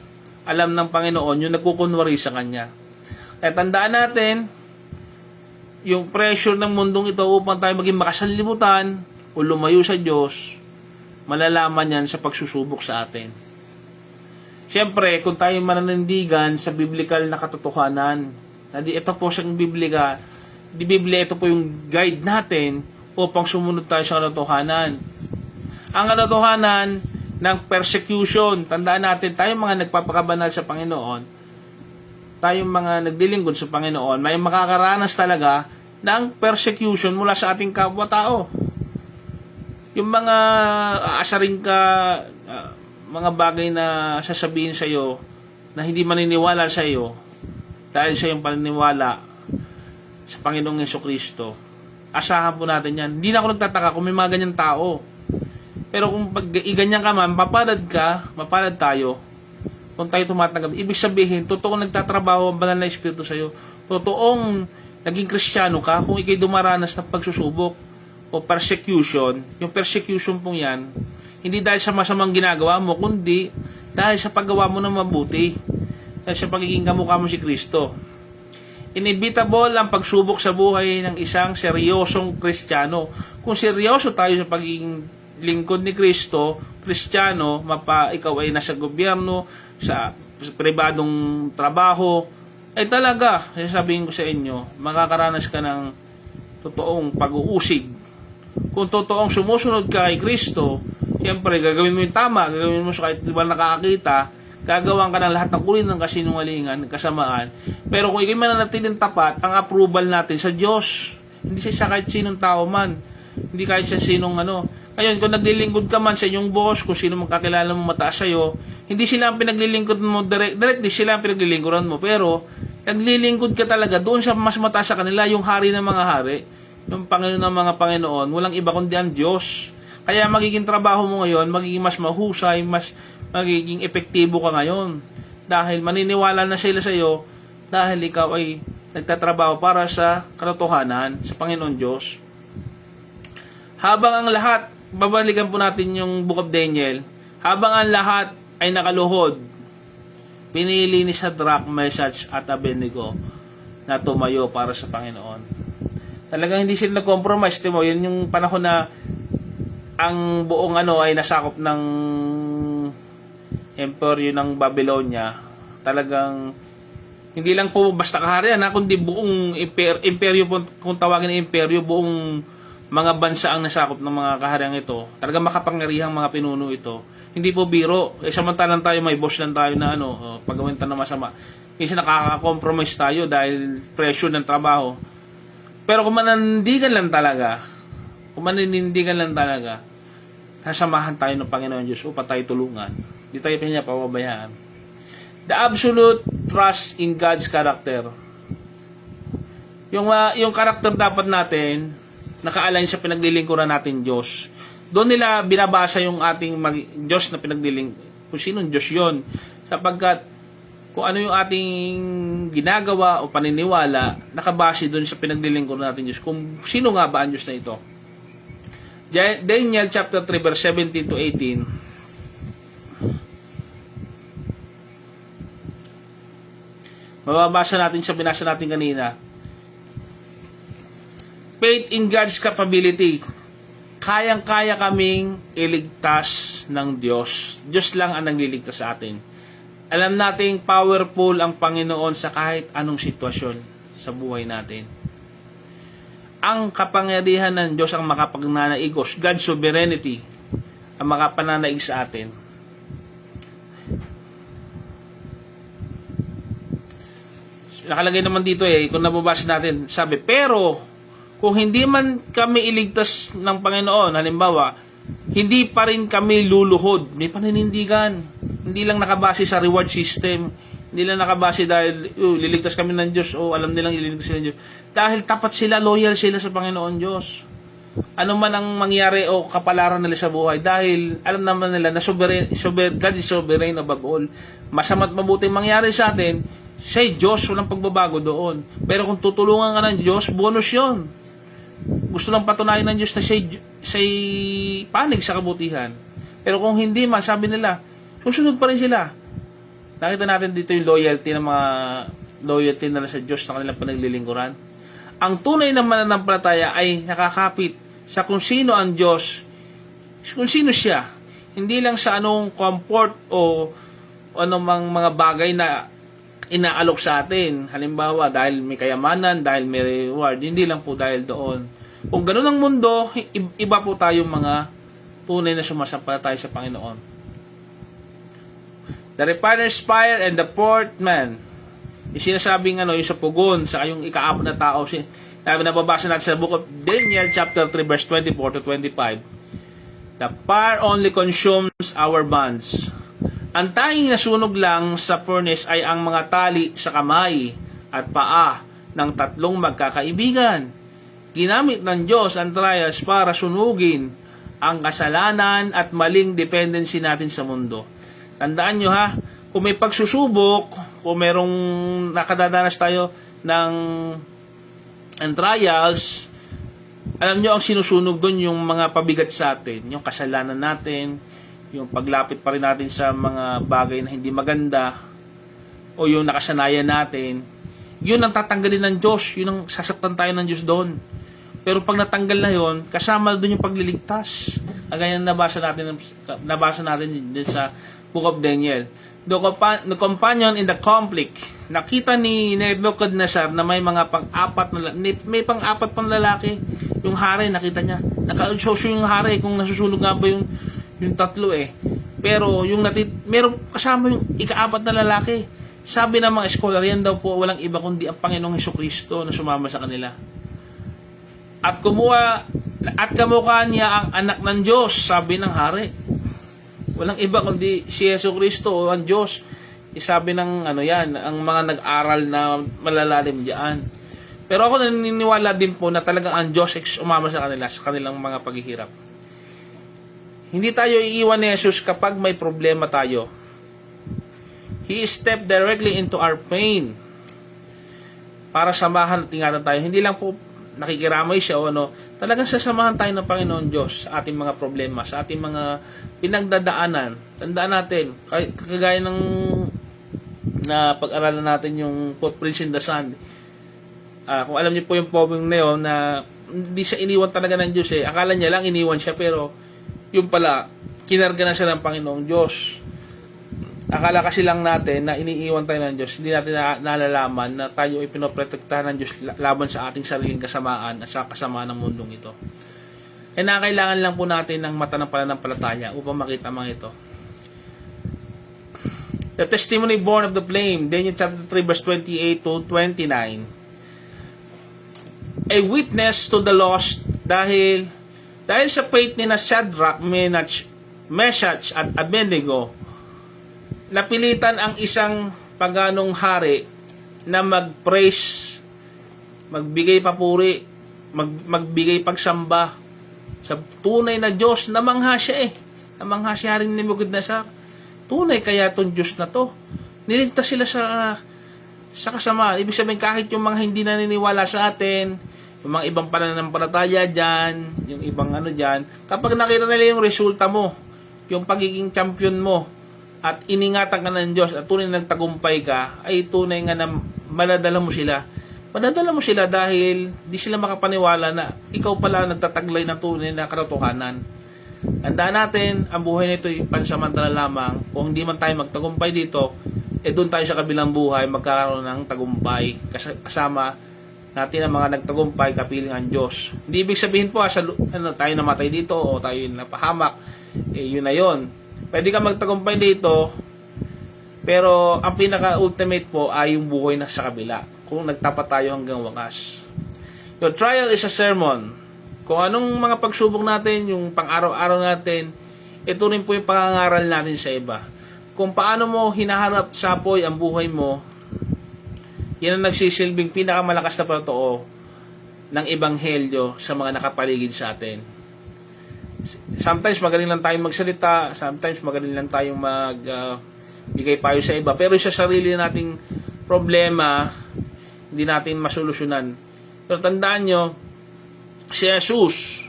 Alam ng Panginoon, yung nagkukunwari sa Kanya. Kaya tandaan natin, yung pressure ng mundong ito upang tayo maging makasanlibutan o lumayo sa Diyos, malalaman yan sa pagsusubok sa atin. Siyempre, kung tayo mananindigan sa biblical na katotohanan, na ito po sa Biblia, ito po yung guide natin upang sumunod tayo sa katotohanan. Ang katotohanan ng persecution, tandaan natin, tayong mga nagpapakabanal sa Panginoon, tayong mga naglilingkod sa Panginoon, may makakaranas talaga ng persecution mula sa ating kapwa-tao. Yung mga aasarin ka, mga bagay na sasabihin sa iyo na hindi maniniwala sa iyo dahil sa iyong paniniwala sa Panginoong Jesucristo, asahan po natin yan. Hindi na ako nagtataka kung may mga ganyan tao. Pero kung ganyan ka man, mapalad tayo kung tayo tumatanggap. Ibig sabihin, totoong nagtatrabaho ang banal na Espiritu sa iyo. Totoong naging Kristiyano ka kung ikay dumaranas ng pagsusubok o persecution. Yung persecution pong yan, hindi dahil sa masamang ginagawa mo, kundi dahil sa paggawa mo ng mabuti. Dahil sa pagiging kamukha mo si Kristo. Inevitable ang pagsubok sa buhay ng isang seryosong Kristiyano. Kung seryoso tayo sa pagiging lingkod ni Kristo, Kristiyano, ikaw ay nasa gobyerno, sa pribadong trabaho, ay talaga, sasabihin ko sa inyo, makakaranas ka ng totoong pag-uusig. Kung totoong sumusunod ka kay Kristo, siyempre, gagawin mo yung tama, gagawin mo sa kahit di ba nakakakita, gagawan ka ng lahat ng uri ng kasinungalingan, kasamaan. Pero kung ikay mananatiling tapat, ang approval natin sa Diyos, hindi sa kahit sinong tao man, hindi kahit sa sinong ano. Ngayon, kung naglilingkod ka man sa inyong boss, kung sino mang kakilala mo mataas sa'yo, hindi sila ang pinaglilingkod mo directly sila ang pinaglilingkuran mo. Pero, naglilingkod ka talaga doon sa mas mataas sa kanila, yung hari ng mga hari, yung Panginoon ng mga Panginoon, walang iba kundi ang Diyos. Kaya magiging trabaho mo ngayon, magiging mas mahusay, mas magiging epektibo ka ngayon. Dahil maniniwala na sila sa iyo, dahil ikaw ay nagtatrabaho para sa katotohanan, sa Panginoon Diyos. Habang ang lahat, babalikan po natin yung Book of Daniel, habang ang lahat ay nakaluhod, pinili ni Shadrach, Meshach at Abednego na tumayo para sa Panginoon. Talagang hindi sila nag-compromise. Timo, yun yung panahon na ang buong ay nasakop ng emperyo ng Babylonia. Talagang hindi lang po basta kaharian, kundi buong imperyo po, kung tawagin na imperyo, buong mga bansa ang nasakop ng mga kahariang ito. Talagang makapangyarihang mga pinuno ito. Hindi po biro. Samantalang tayo may boss lang tayo na pagawin tayo na masama. Minsan nakaka-compromise tayo dahil pressure ng trabaho. Pero kung mananindigan lang talaga, sasamahan tayo ng Panginoon Diyos upang tayo tulungan. Hindi tayo pinapababayaan. The absolute trust in God's character. Yung character dapat natin naka-align sa pinaglilingkuran natin Diyos. Doon nila binabasa yung ating Diyos na kung sinong Diyos yon. Sapagkat kung ano yung ating ginagawa o paniniwala, nakabase doon sa pinaglilingkuran natin Diyos. Kung sino nga ba ang Diyos na ito? Daniel chapter 3 verse 17 to 18. Mababasa natin sa binasa natin kanina. Faith in God's capability. Kayang-kaya kaming iligtas ng Diyos. Diyos lang ang nagliligtas sa atin. Alam nating powerful ang Panginoon sa kahit anong sitwasyon sa buhay natin. Ang kapangyarihan ng Diyos ang makapagnanaigos. God's sovereignty ang makapananaig sa atin. Nakalagay naman dito kung nababasa natin, sabi, pero kung hindi man kami iligtas ng Panginoon, halimbawa, hindi pa rin kami luluhod. May paninindigan. Hindi lang nakabase sa reward system. Hindi lang nakabase dahil liligtas kami ng Diyos o alam nilang ililigtas sila ng Diyos. Dahil tapat sila, loyal sila sa Panginoon Diyos. Ano man ang mangyari o kapalaran nila sa buhay. Dahil alam naman nila na God is sovereign above all. Masama't mabuting mangyari sa atin, siya'y Diyos, walang pagbabago doon. Pero kung tutulungan ka ng Diyos, bonus yon. Gusto lang patunayan ng Diyos na siya'y panig sa kabutihan. Pero kung hindi man, sabi nila, susunod pa rin sila. Nakita natin dito yung loyalty nila sa Diyos na kanilang panaglilingkuran. Ang tunay na mananampalataya ay nakakapit sa kung sino ang Diyos, kung sino siya. Hindi lang sa anong comfort o anumang mga bagay na inaalok sa atin. Halimbawa, dahil may kayamanan, dahil may reward. Hindi lang po dahil doon. Kung ganun ang mundo, iba po tayong mga tunay na sumasampalataya sa Panginoon. The refiner's fire and the fourth man. Yung sinasabing yung sa pugon, sa yung ikaapat na tao, nababasa natin sa book of Daniel chapter 3 verse 24 to 25. The fire only consumes our bonds. Ang tanging nasunog lang sa furnace ay ang mga tali sa kamay at paa ng tatlong magkakaibigan. Ginamit ng Diyos ang trials para sunugin ang kasalanan at maling dependency natin sa mundo. Tandaan nyo kung may pagsusubok, kung merong nakadadanas tayo ng trials, alam nyo ang sinusunog doon yung mga pabigat sa atin, yung kasalanan natin, yung paglapit pa rin natin sa mga bagay na hindi maganda o yung nakasanayan natin, yun ang tatanggalin ng Diyos, yun ang sasaktan tayo ng Diyos doon. Pero pag natanggal na yun, kasama doon yung pagliligtas. Kagaya na nabasa natin din sa Book of Daniel. The companion in the conflict, nakita ni Nebuchadnezzar na may mga pang-apat pang lalaki. Yung hari, nakita niya. Naka-show yung hari kung nasusunog nga ba yung tatlo Pero meron kasama yung ikaapat na lalaki. Sabi ng mga scholar, yan daw po walang iba kundi ang Panginoong Hesukristo na sumama sa kanila. At kamukha niya ang anak ng Diyos, sabi ng hari. Walang iba kundi si Hesukristo o ang Diyos. Sabi ng ang mga nag-aral na malalalim diyan. Pero ako naniniwala din po na talagang ang Diyos umama sa kanila, sa kanilang mga paghihirap. Hindi tayo iiwan ni Jesus kapag may problema tayo. He stepped directly into our pain. para samahan at ingatan tayo. Hindi lang po nakikiramay siya o ano, talagang sasamahan tayo ng Panginoon Diyos sa ating mga problema, sa ating mga pinagdadaanan. Tandaan natin, kagaya ng na pag-aralan natin yung Footprints in the Sand. Kung alam niyo po yung poem na yun, na hindi siya iniwan talaga ng Diyos eh. Akala niya lang iniwan siya, pero yung pala, kinarga na siya ng Panginoong Diyos. Akala kasi lang natin na iniiwan tayo ng Diyos, hindi natin nalalaman na tayo ay pinoprotektahan ng Diyos laban sa ating sariling kasamaan at sa kasamaan ng mundong ito. Kaya kailangan lang po natin ng mata ng pananampalataya upang makita mga ito. The testimony born of the flame, Daniel chapter 3 verse 28 to 29. A witness to the lost dahil sa faith ni na Shadrach, Meshach at Abednego, napilitan ang isang paganong hari na mag-praise, magbigay papuri, magbigay pagsamba sa tunay na Diyos. Namangha siya eh. Namangha si Haring Nebuchadnezzar. Tunay kaya itong Diyos na to. Niligtas sila sa kasama. Ibig sabihin kahit yung mga hindi naniniwala sa atin, yung mga ibang pananampalataya dyan, yung ibang ano dyan, kapag nakita nila yung resulta mo, yung pagiging champion mo, at iningatan ka ng Diyos at tunay nagtagumpay ka, ay tunay nga na madadala mo sila. Madadala mo sila dahil di sila makapaniwala na ikaw pala nagtataglay ng tunay na katotohanan. Tandaan natin, ang buhay nito ay pansamantala lamang. Kung hindi man tayo magtagumpay dito, doon tayo sa kabilang buhay magkakaroon ng tagumpay. Kasama natin ang mga nagtagumpay, kapiling ang Diyos. Hindi ibig sabihin po, tayo namatay dito o tayo napahamak. Yun na yun. Pwede ka magtagumpay dito, pero ang pinaka-ultimate po ay yung buhay na sa kabila. Kung nagtapat tayo hanggang wakas. Your trial is a sermon. Kung anong mga pagsubok natin, yung pang-araw-araw natin, ito rin po yung pangangaral natin sa iba. Kung paano mo hinaharap sa apoy ang buhay mo, yan ang nagsisilbing pinakamalakas na patotoo ng ebanghelyo sa mga nakapaligid sa atin. Sometimes magaling lang tayong magsalita, sometimes magaling lang tayong magbigay payo sa iba, pero sa sarili nating problema, hindi natin masolusyonan. Pero tandaan nyo, si Jesus,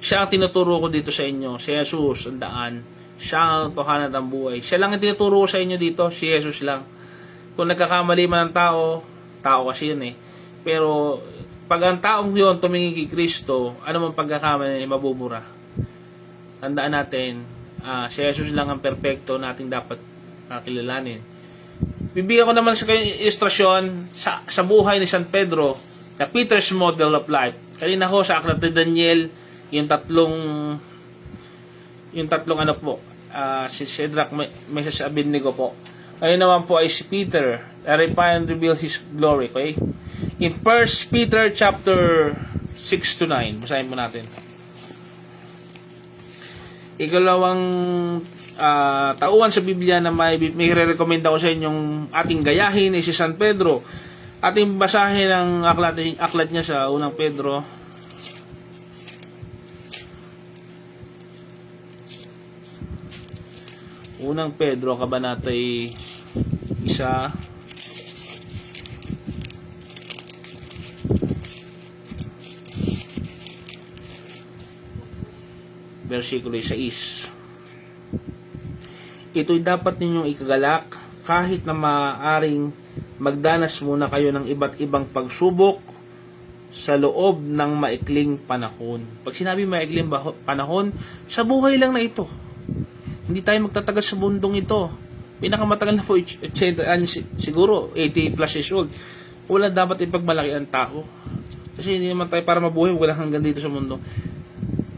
siya ang tinuturo ko dito sa inyo. Si Jesus, ang daan. Siya ang totohanan ng buhay. Siya lang ang tinuturo ko sa inyo dito, si Jesus lang. Kung nagkakamali man ang tao kasi yun eh. Pero pag ang taong yun tumingin kay Kristo, ano man pagkakamali ay mabubura. Tandaan natin, si Jesus lang ang perpekto nating dapat kilalanin. Bibigyan ko naman sa kanyang ilustrasyon sa buhay ni San Pedro, na Peter's model of life. Kanina ho sa aklat ni Daniel, yung tatlong ano po, si Shadrach, Meshach, Abednego po. Ngayon naman po ay si Peter, refine and reveal His glory. Okay? In 1 Peter chapter 6 to 9, basahin po natin. Ikalawang tauhan sa Biblia na may re-recommend ako sa inyong ating gayahin ay si San Pedro. Ating basahin ang aklat niya sa unang Pedro. Unang Pedro, kabanatay 1. Versikulo 6. Ito'y dapat ninyong ikagalak kahit na maaaring magdanas muna kayo ng iba't ibang pagsubok sa loob ng maikling panahon. Pag sinabi maikling panahon, sa buhay lang na ito. Hindi tayo magtatagal sa mundong ito. Pinakamatagal na po, siguro 80 plus years old. Wala dapat ipagmalaki ang tao. Kasi hindi naman tayo para mabuhay, wala hanggang dito sa mundo.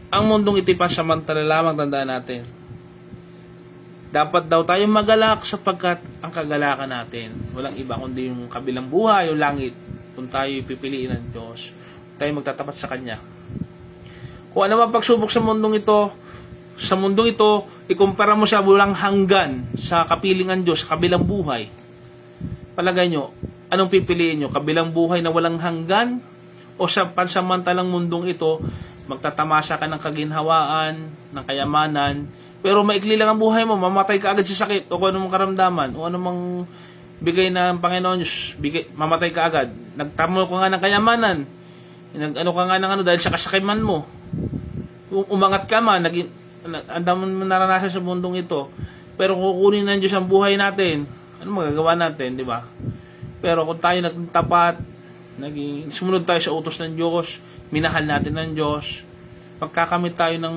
Ang mundong ito'y pansamantala lamang, tandaan natin. Dapat daw tayong magalak sapagkat ang kagalakan natin, walang iba kundi yung kabilang buhay, yung langit. Kung tayo pipiliin ng Diyos, tayo magtatapat sa Kanya. Kung ano man pagsubok sa mundong ito, ikumpara mo sa walang hanggan sa kapilingan Diyos, kabilang buhay. Palagay nyo, anong pipiliin nyo? Kabilang buhay na walang hanggan? O sa pansamantalang mundong ito, magtatamasa ka ng kaginhawaan, ng kayamanan, pero maikli lang ang buhay mo, mamatay ka agad sa sakit, o kung anumang karamdaman, o anumang bigay ng Panginoon Diyos, mamatay ka agad. Nagtamo ka nga ng kayamanan. Ano ka nga ng ano dahil sa kasakiman mo. Umangat ka man, ang dami mo naranasan sa mundong ito. Pero kukunin ng Diyos ang buhay natin. Ano magagawa natin, di ba? Pero kung tayo nagtapat, sumunod tayo sa utos ng Diyos, minahal natin ng Diyos, magkakamit tayo ng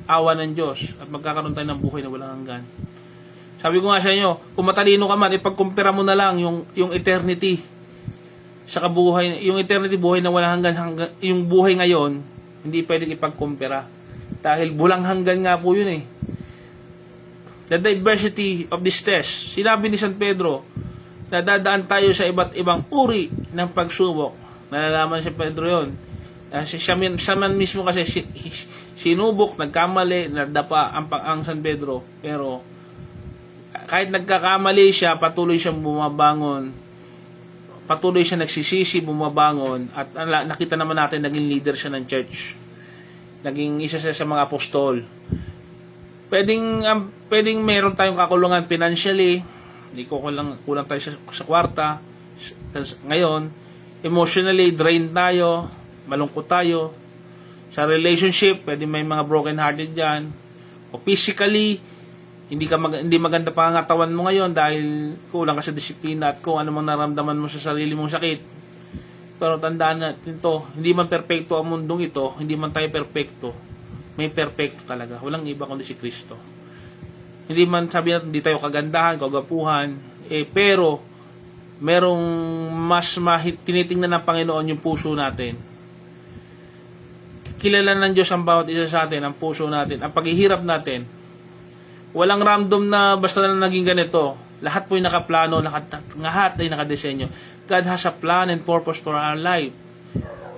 awa ng Diyos at magkakaroon tayo ng buhay na walang hanggan. Sabi ko nga sa inyo, kung matalino ka man, ipagkumpira mo na lang yung eternity sa kabuhay, yung eternity buhay na walang hanggan, yung buhay ngayon, hindi pwedeng ipagkumpira. Dahil bulang hanggan nga po yun eh. The diversity of this test. Sinabi ni San Pedro, na dadaan tayo sa iba't ibang uri ng pagsubok. Nalalaman si Pedro yun. Siya man mismo kasi sinubok, nagkamali, nadapa ang San Pedro. Pero kahit nagkakamali siya, patuloy siyang bumabangon. Patuloy siya nagsisisi, bumabangon. At nakita naman natin, naging leader siya ng church. Naging isa siya sa mga apostol. Pwedeng meron tayong kakulungan financially, hindi ko kulang tayo sa kwarta. Ngayon, emotionally drained tayo, malungkot tayo. Sa relationship, pwede may mga broken hearted dyan. O physically, hindi maganda pa ang katawan mo ngayon dahil kulang ka sa disiplina at kung ano mang naramdaman mo sa sarili mong sakit. Pero tandaan natin to, hindi man perpekto ang mundong ito, hindi man tayo perpekto. May perpekto talaga. Walang iba kundi si Kristo. Hindi man sabi natin, hindi tayo kagandahan, kagapuhan, pero merong mas tinitingnan ng Panginoon yung puso natin. Kilala ng Diyos ang bawat isa sa atin, ang puso natin, ang paghihirap natin. Walang random na basta na naging ganito. Lahat po yung nakaplano, lahat ay nakadesenyo. God has a plan and purpose for our life.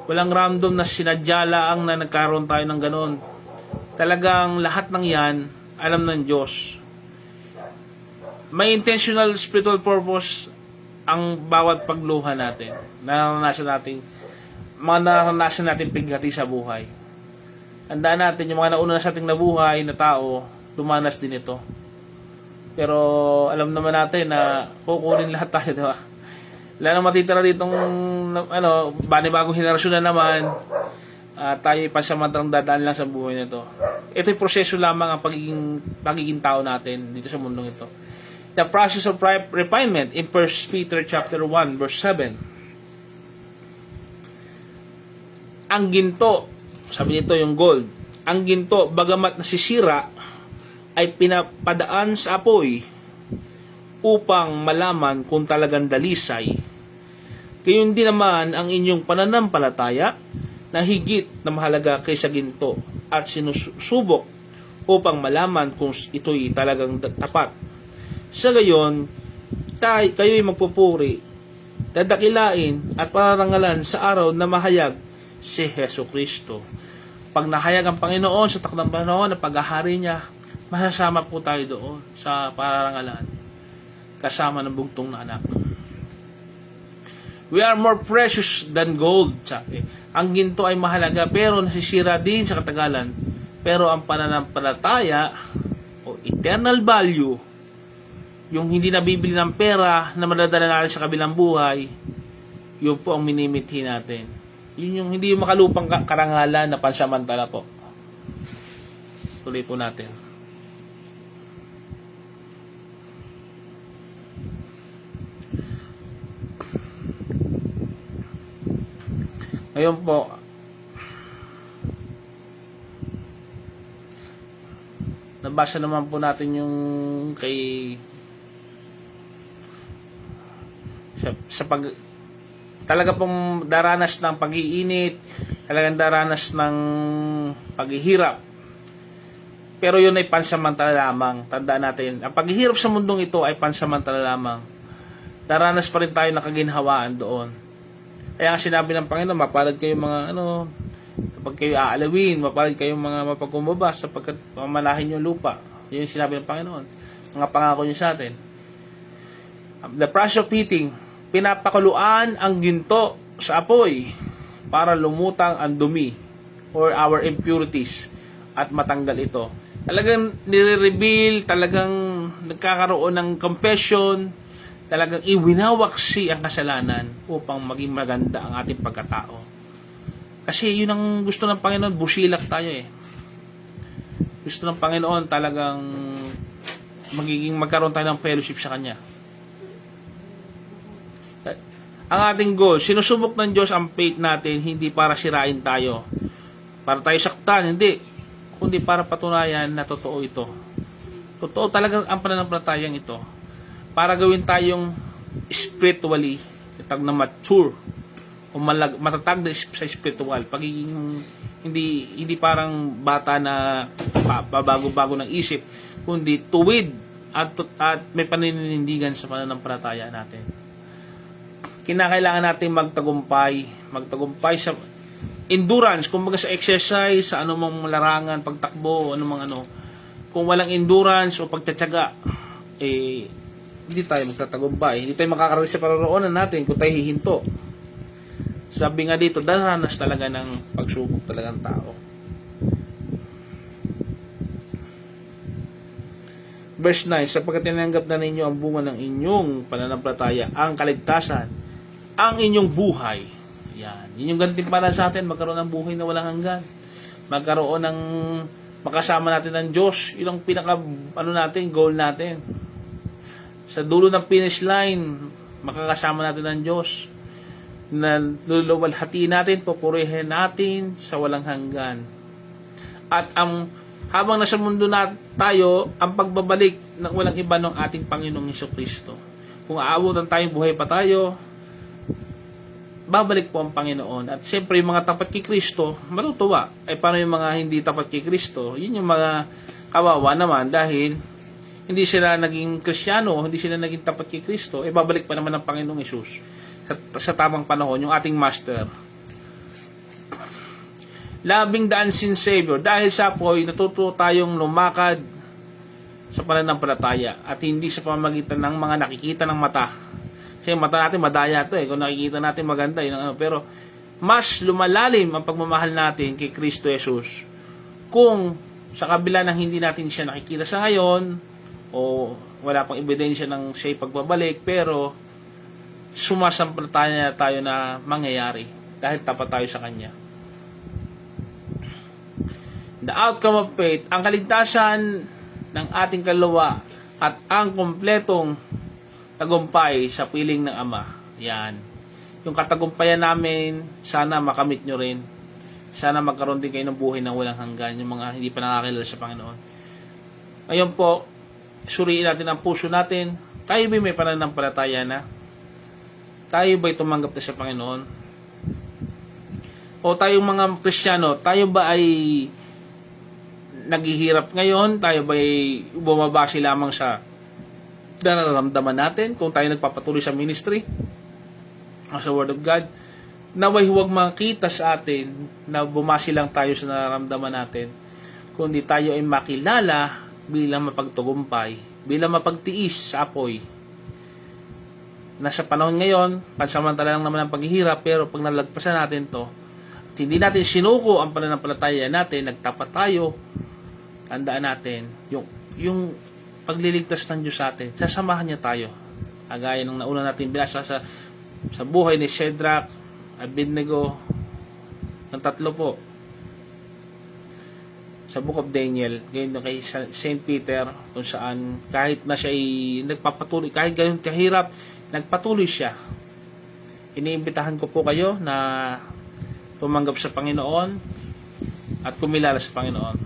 Walang random na sinadya lang na nagkaroon tayo ng ganoon. Talagang lahat ng yan, alam ng Diyos. May intentional spiritual purpose ang bawat pagluha natin. Naranasan natin pighati sa buhay. Tandaan natin, yung mga nauna na sa ating nabuhay na tao, dumanas din ito. Pero alam naman natin na kukunin lahat tayo, diba? Wala nang matitira ditong bagong henerasyon na naman. Tayo pansamantalang dadaan lang sa buhay na ito. Ito'y proseso lamang ang pagiging tao natin dito sa mundong ito. The process of refinement in 1 Peter chapter 1 verse 7. Ang ginto, sabi nito yung gold, ang ginto bagamat nasisira ay pinapadaan sa apoy upang malaman kung talagang dalisay. Gayon din naman ang inyong pananampalataya na higit na mahalaga kaysa ginto at sinusubok upang malaman kung ito'y talagang tapat. Sa gayon, kayo'y magpupuri, dadakilain at pararangalan sa araw na mahayag si Heso Kristo. Pag nahayag ang Panginoon sa takdang panahon na paghahari niya, masasama po tayo doon sa pararangalan kasama ng bugtong na anak. We are more precious than gold. Sabi. Ang ginto ay mahalaga pero nasisira din sa katagalan. Pero ang pananampalataya o eternal value, yung hindi nabibili ng pera na madadala natin sa kabilang buhay, yun po ang minimithi natin. Yun yung hindi yung makalupang karangalan na pansamantala po. Tuloy po natin. Ngayon po, nabasa naman po natin yung kay talaga pong daranas ng pag-iinit, talagang daranas ng paghihirap. Pero yun ay pansamantala lamang. Tandaan natin, ang paghihirap sa mundong ito ay pansamantala lamang. Daranas pa rin tayo ng kaginhawaan doon. Kaya ang sinabi ng Panginoon, mapalad kayo mga kapag kayo aalawin, mapalad kayo mga mapagkumbaba sapagkat mamalahin yung lupa. Yun yung sinabi ng Panginoon. Mga pangako niya sa atin. The process of heating, pinapakuluan ang ginto sa apoy para lumutang ang dumi or our impurities at matanggal ito. Talagang nire-reveal, talagang nagkakaroon ng confession, talagang iwinawaksi ang kasalanan upang maging maganda ang ating pagkatao. Kasi yun ang gusto ng Panginoon, busilak tayo eh. Gusto ng Panginoon talagang magkaroon tayo ng fellowship sa Kanya. Ang ating goal, sinusubok ng Diyos ang faith natin hindi para sirain tayo, para tayo saktan, hindi, kundi para patunayan na totoo ito. Totoo talaga ang pananampalatayang ito. Para gawin tayong spiritually na mature o matatag na sa spiritual, pagiging hindi parang bata na bago-bago ng isip, kundi tuwid at may paninindigan sa pananampalataya natin. Kinakailangan natin magtagumpay sa endurance, kumbaga sa exercise, sa anumang larangan, pagtakbo, anumang ano. Kung walang endurance o pagtatyaga, hindi tayo magtatagumpay. Hindi tayo makakarating sa paroroonan natin kung tayo hihinto. Sabi nga dito, daranas talaga ng pagsubok talagang tao. Verse 9, sapagkat tinanggap na ninyo ang bunga ng inyong pananampalataya, ang kaligtasan, ang inyong buhay. Yan. Yun yung gantimpala sa atin, magkaroon ng buhay na walang hanggan. Magkaroon ng makasama natin ng Diyos. Yun ang goal natin. Sa dulo ng finish line, makakasama natin ng Diyos. Na luluwalhati natin, pupurihin natin sa walang hanggan. At habang nasa mundo na tayo, ang pagbabalik ng walang iba ng ating Panginoong Jesucristo. Kung aabutan tayong buhay pa tayo, babalik po ang Panginoon. At siyempre, yung mga tapat kay Kristo, matutuwa. Paano yung mga hindi tapat kay Kristo? Yun yung mga kawawa naman dahil hindi sila naging Kristiyano, hindi sila naging tapat kay Kristo, babalik pa naman ang Panginoong Hesus sa tamang panahon, yung ating Master. 10 sin Savior. Dahil sa apoy, natuto tayong lumakad sa pananampalataya at hindi sa pamamagitan ng mga nakikita ng mata. Kasi mata natin madaya to kung nakikita natin maganda yun, pero mas lumalalim ang pagmamahal natin kay Kristo Jesus kung sa kabila ng hindi natin siya nakikita sa ngayon o wala pang ebidensya ng siya'y pagbabalik, pero sumasampalataya tayo na mangyayari dahil tapat tayo sa Kanya. The outcome of faith, ang kaligtasan ng ating kaluluwa at ang kumpletong tagumpay sa piling ng Ama. Yan. Yung katagumpayan namin, sana makamit nyo rin. Sana magkaroon din kayo ng buhay na walang hanggan, yung mga hindi pa nakakilala sa Panginoon. Ngayon po, suriin natin ang puso natin. Tayo ba may pananampalataya na? Tayo ba'y tumanggap na sa Panginoon? O tayong mga Kristiyano, tayo ba ay naghihirap ngayon? Tayo ba ay bumabase lamang sa nararamdaman natin kung tayo nagpapatuloy sa ministry o sa Word of God? Naway huwag makita sa atin na bumase lang tayo sa nararamdaman natin, kundi tayo ay makilala bilang mapagtagumpay, bilang mapagtiis sa apoy. Nasa panahon ngayon, pansamantala lang naman ang paghihirap, pero pag nalagpasan natin to at hindi natin sinuko ang pananampalataya natin, nagtapat tayo, tandaan natin yung pagliligtas ng Diyos sa atin, sasamahan niya tayo. Agaya ng nauna natin binasa sa buhay ni Shadrach, Abednego, ng 3 po. Sa Book of Daniel, ngayon kay St. Peter, kung saan kahit na siya ay nagpapatuloy, kahit ganyan kahirap, nagpatuloy siya. Iniimbitahan ko po kayo na tumanggap sa Panginoon at kumilala sa Panginoon.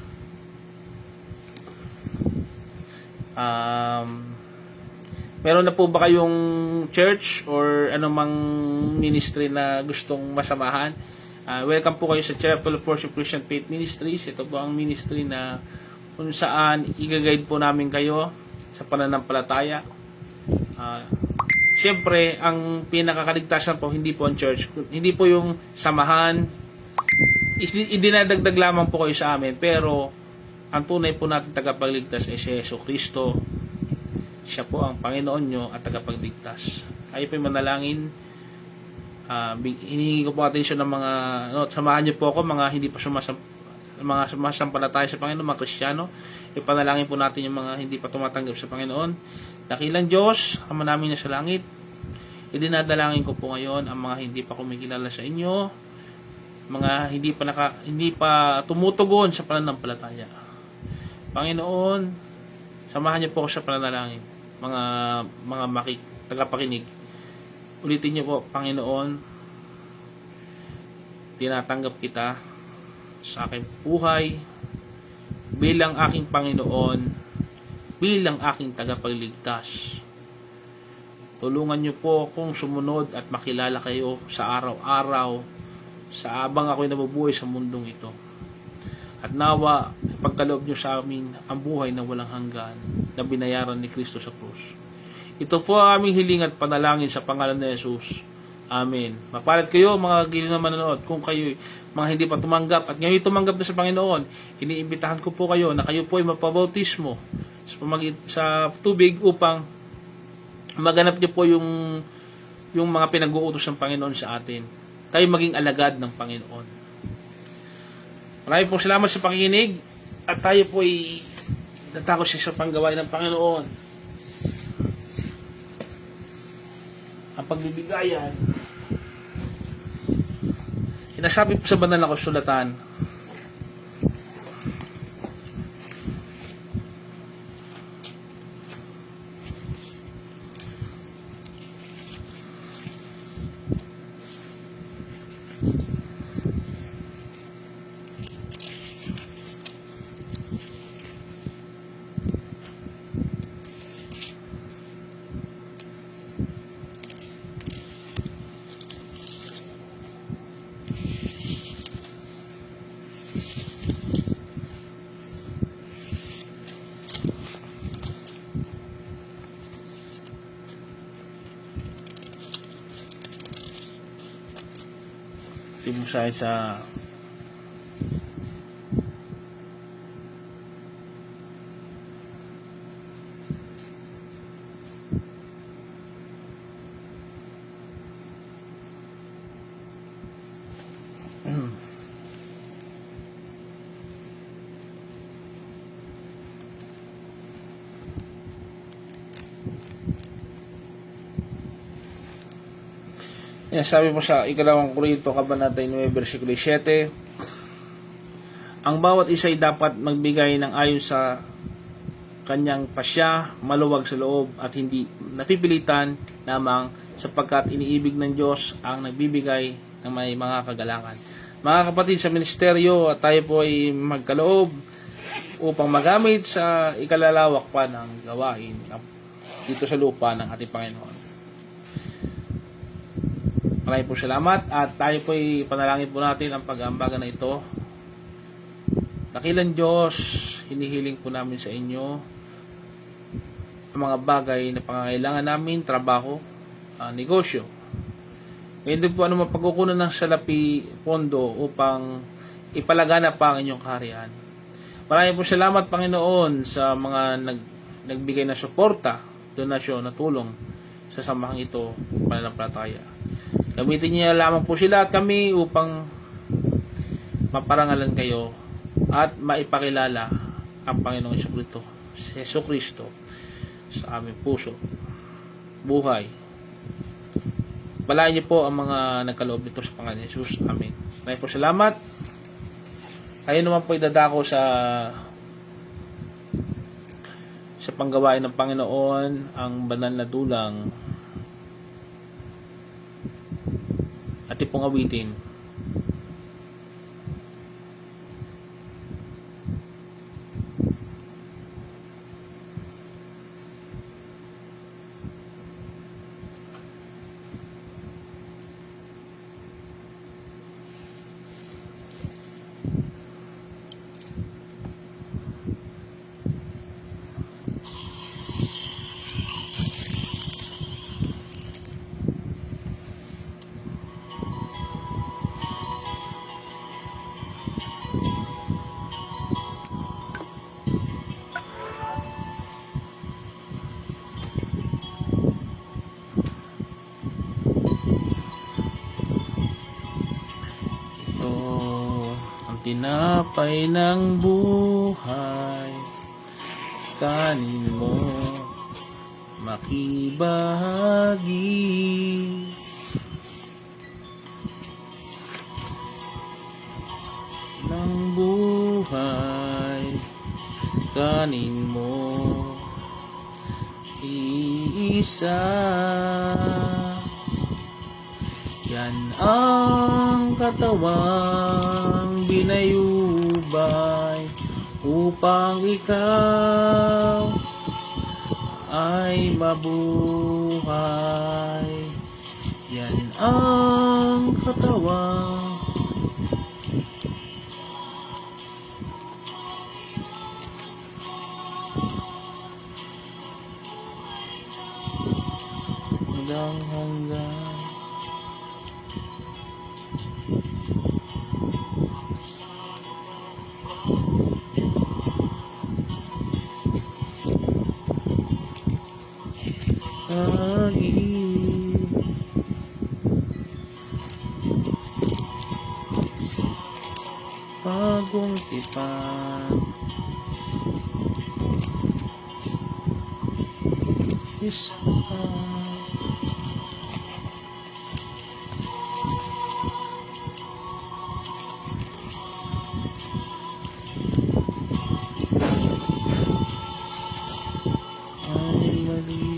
Meron na po ba kayong church or anumang ministry na gustong masamahan? Welcome po kayo sa Chapel of Worship Christian Faith Ministries. Ito po ang ministry na kung saan i-guide po namin kayo sa pananampalataya. Siyempre, ang pinakakaligtasan po, hindi po ang church, hindi po yung samahan. Idinadagdag lamang po kayo sa amin, pero ang tunay po natin tagapagligtas ay si Yesu Kristo. Siya po ang Panginoon nyo at tagapagligtas. Kayo po yung manalangin. Hinihingi ko po atensyon ng mga, samahan nyo po ako, mga hindi pa sumasampalataya sa Panginoon, mga Kristiyano. Ipanalangin po natin yung mga hindi pa tumatanggap sa Panginoon. Dakilang Diyos, Ama namin na sa langit, idinadalangin ko po ngayon ang mga hindi pa kumikilala sa inyo, mga hindi pa tumutugon sa pananampalataya. Panginoon, samahan niyo po ako sa pananalangin, mga tagapakinig. Ulitin niyo po, Panginoon, tinatanggap kita sa aking buhay bilang aking Panginoon, bilang aking tagapagligtas. Tulungan niyo po akong sumunod at makilala kayo sa araw-araw sa abang ako'y nabubuhay sa mundong ito. At nawa, ipagkaloob niyo sa amin ang buhay na walang hanggan na binayaran ni Kristo sa krus. Ito po ang aming hiling at panalangin sa pangalan ni Jesus. Amen. Mapalad kayo mga giliw na manonood. Kung kayo mga hindi pa tumanggap at ngayon tumanggap na sa Panginoon, iniimbitahan ko po kayo na kayo po ay mapabautismo sa tubig upang maganap niyo po yung mga pinag-uutos ng Panginoon sa atin. Tayo maging alagad ng Panginoon. Maraming po salamat sa pakikinig at tayo po ay natakot sa panggawain ng Panginoon. Ang pagbibigayan, sinasabi po sa banal na kasulatan, sibusay sa sabi po sa ikalawang Korinto kabanata 9 versikulo 7, ang bawat isa ay dapat magbigay ng ayon sa kanyang pasya, maluwag sa loob at hindi napipilitan lamang, sapagkat iniibig ng Diyos ang nagbibigay ng may mga kagalangan. Mga kapatid sa ministeryo, at tayo po ay magkaloob upang magamit sa ikalalawak pa ng gawain dito sa lupa ng ating Panginoon. Maraming po salamat at tayo po ay panalangin po natin ang pag-aambagan na ito. Dakilang Diyos, hinihiling po namin sa inyo ang mga bagay na pangangailangan namin, trabaho, negosyo. Ngayon din po ano mapagkukunan ng salapi pondo upang ipalaganap pa ang inyong kaharian. Maraming po salamat Panginoon sa mga nagbigay na suporta, donasyon na tulong sa samahang ito pananampalataya. Gamitin niyo lamang po sila at kami upang maparangalan kayo at maipakilala ang Panginoong Jesucristo sa aming puso, buhay. Balayan niyo po ang mga nagkaloob nito sa Panginoon Jesus. Amen. Maraming po salamat. Kayo naman po idadako sa panggawain ng Panginoon ang banal na dulang at pong awitin. Tinapay ng buhay, kanin mo, makibahagi ng buhay, kanin mo iisa. Yan ang katawang binayubay upang ikaw ay mabuhay. Yan ang katawang hanggang bagong tipan. Isa ay mali.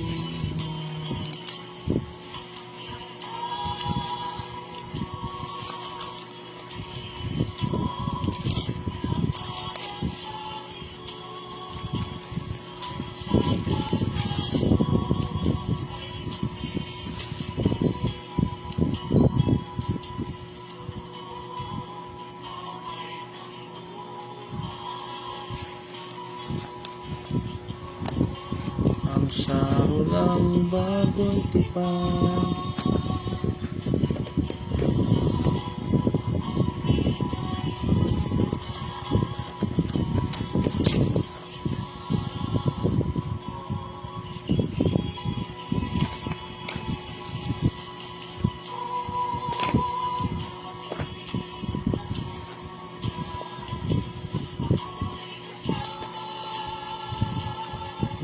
Ang sarulang bagong tipan.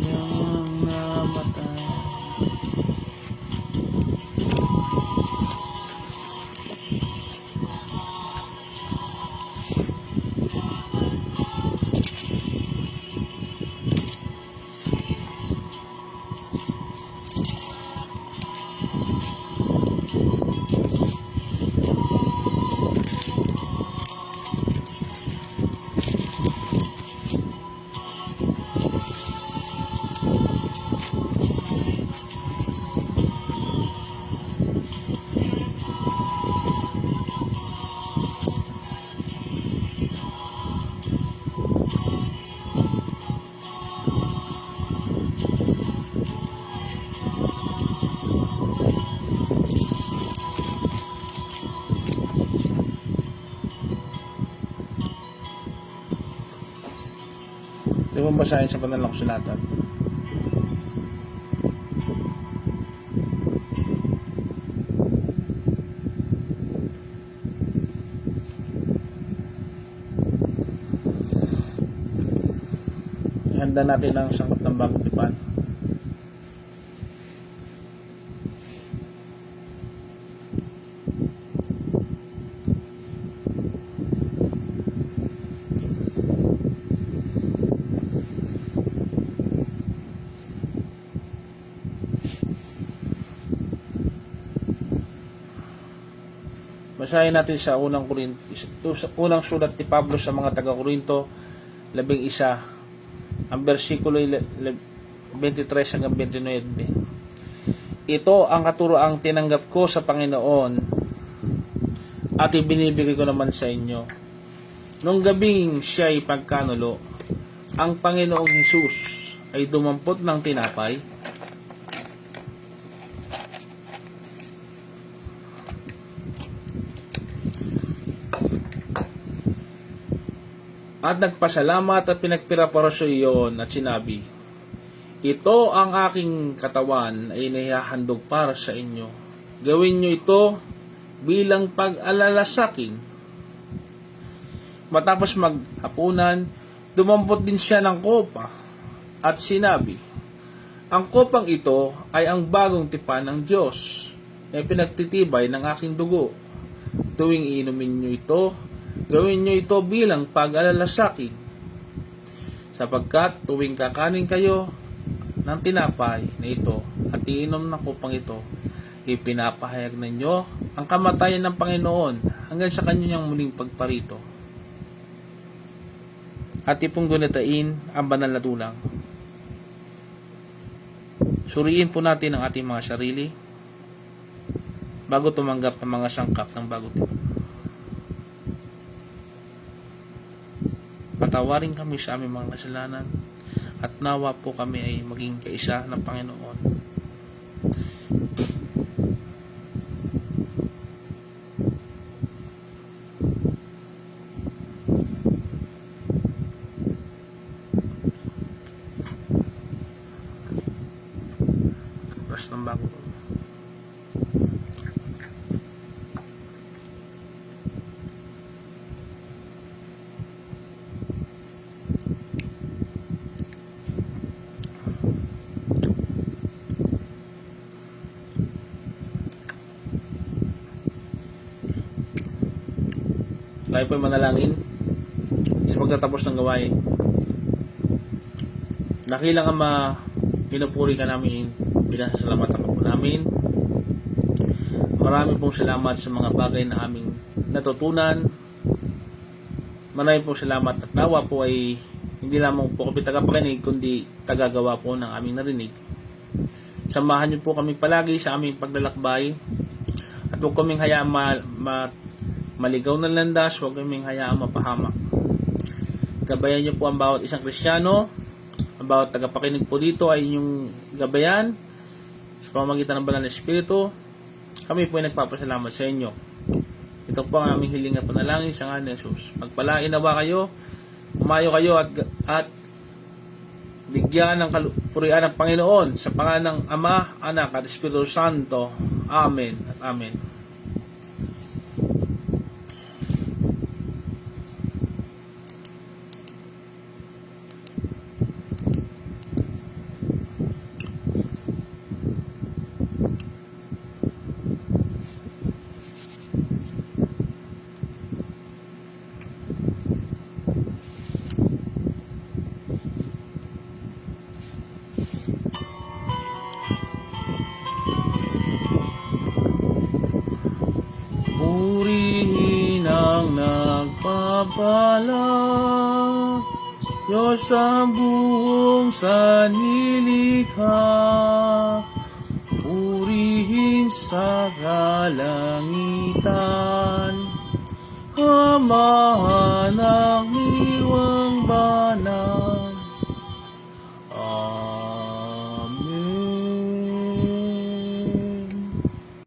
Yang namatay. Di ba basahin sa banal na kasulatan? Handa natin ang sangkap ng bagong tipan. Basahin natin sa unang unang sulat ni Pablo sa mga taga-Korinto 11, ang bersikulo 23 hanggang 29. Ito ang katuroang tinanggap ko sa Panginoon at ibinibigay ko naman sa inyo. Nung gabing siya'y pagkanulo, ang Panginoong Hesus ay dumampot ng tinapay at nagpasalamat at pinagpiraparosyo iyon at sinabi, ito ang aking katawan ay inihahandog para sa inyo. Gawin nyo ito bilang pag-alala sa akin. Matapos maghapunan, dumampot din siya ng kopa at sinabi, Ang kopang ito ay ang bagong tipan ng Diyos na pinagtitibay ng aking dugo. Tuwing iinumin nyo ito, gawin nyo ito bilang pag-alala sa akin. Sapagkat tuwing kakanin kayo ng tinapay na ito at iinom ng kopang ito, ipinapahayag ninyo ang kamatayan ng Panginoon hanggang sa kanyang muling pagparito. At ipunggunatain ang banal na tulang. Suriin po natin ang ating mga sarili bago tumanggap ng mga sangkap ng bagong tipan. Patawarin kami sa aming mga kasalanan at nawa po kami ay maging kaisa ng Panginoon. Tapos ng bago. Tayo po manalangin sa pagtatapos ng gawain. Dakilang Ama, pinupuri ka namin, pinasasalamatan po namin. Marami pong salamat sa mga bagay na aming natutunan. Marami pong salamat at nawa po ay hindi lamang po kami tagapakinig, kundi tagagawa po ng aming narinig. Samahan niyo po kami palagi sa aming paglalakbay at huwag kaming hayaan maligaw ng landas, huwag kaming hayaan mapahamak. Gabayan niyo po ang bawat isang Kristiyano, ang bawat tagapakinig po dito ay inyong gabayan sa pamamagitan ng Banal na Espiritu. Kami po ay nagpapasalamat sa inyo. Ito po ang aming hiling at panalangin sa ngalan ni Jesus. Magpalain nawa kayo, umayo kayo at bigyan ng kapurian ng Panginoon sa pangalan ng Ama, Anak at Espiritu Santo. Amen at Amen. Purihin ang nagpapala, Diyos ang buong sanlilikha. Purihin sa kalangitan, Ama, Anak, Niwan.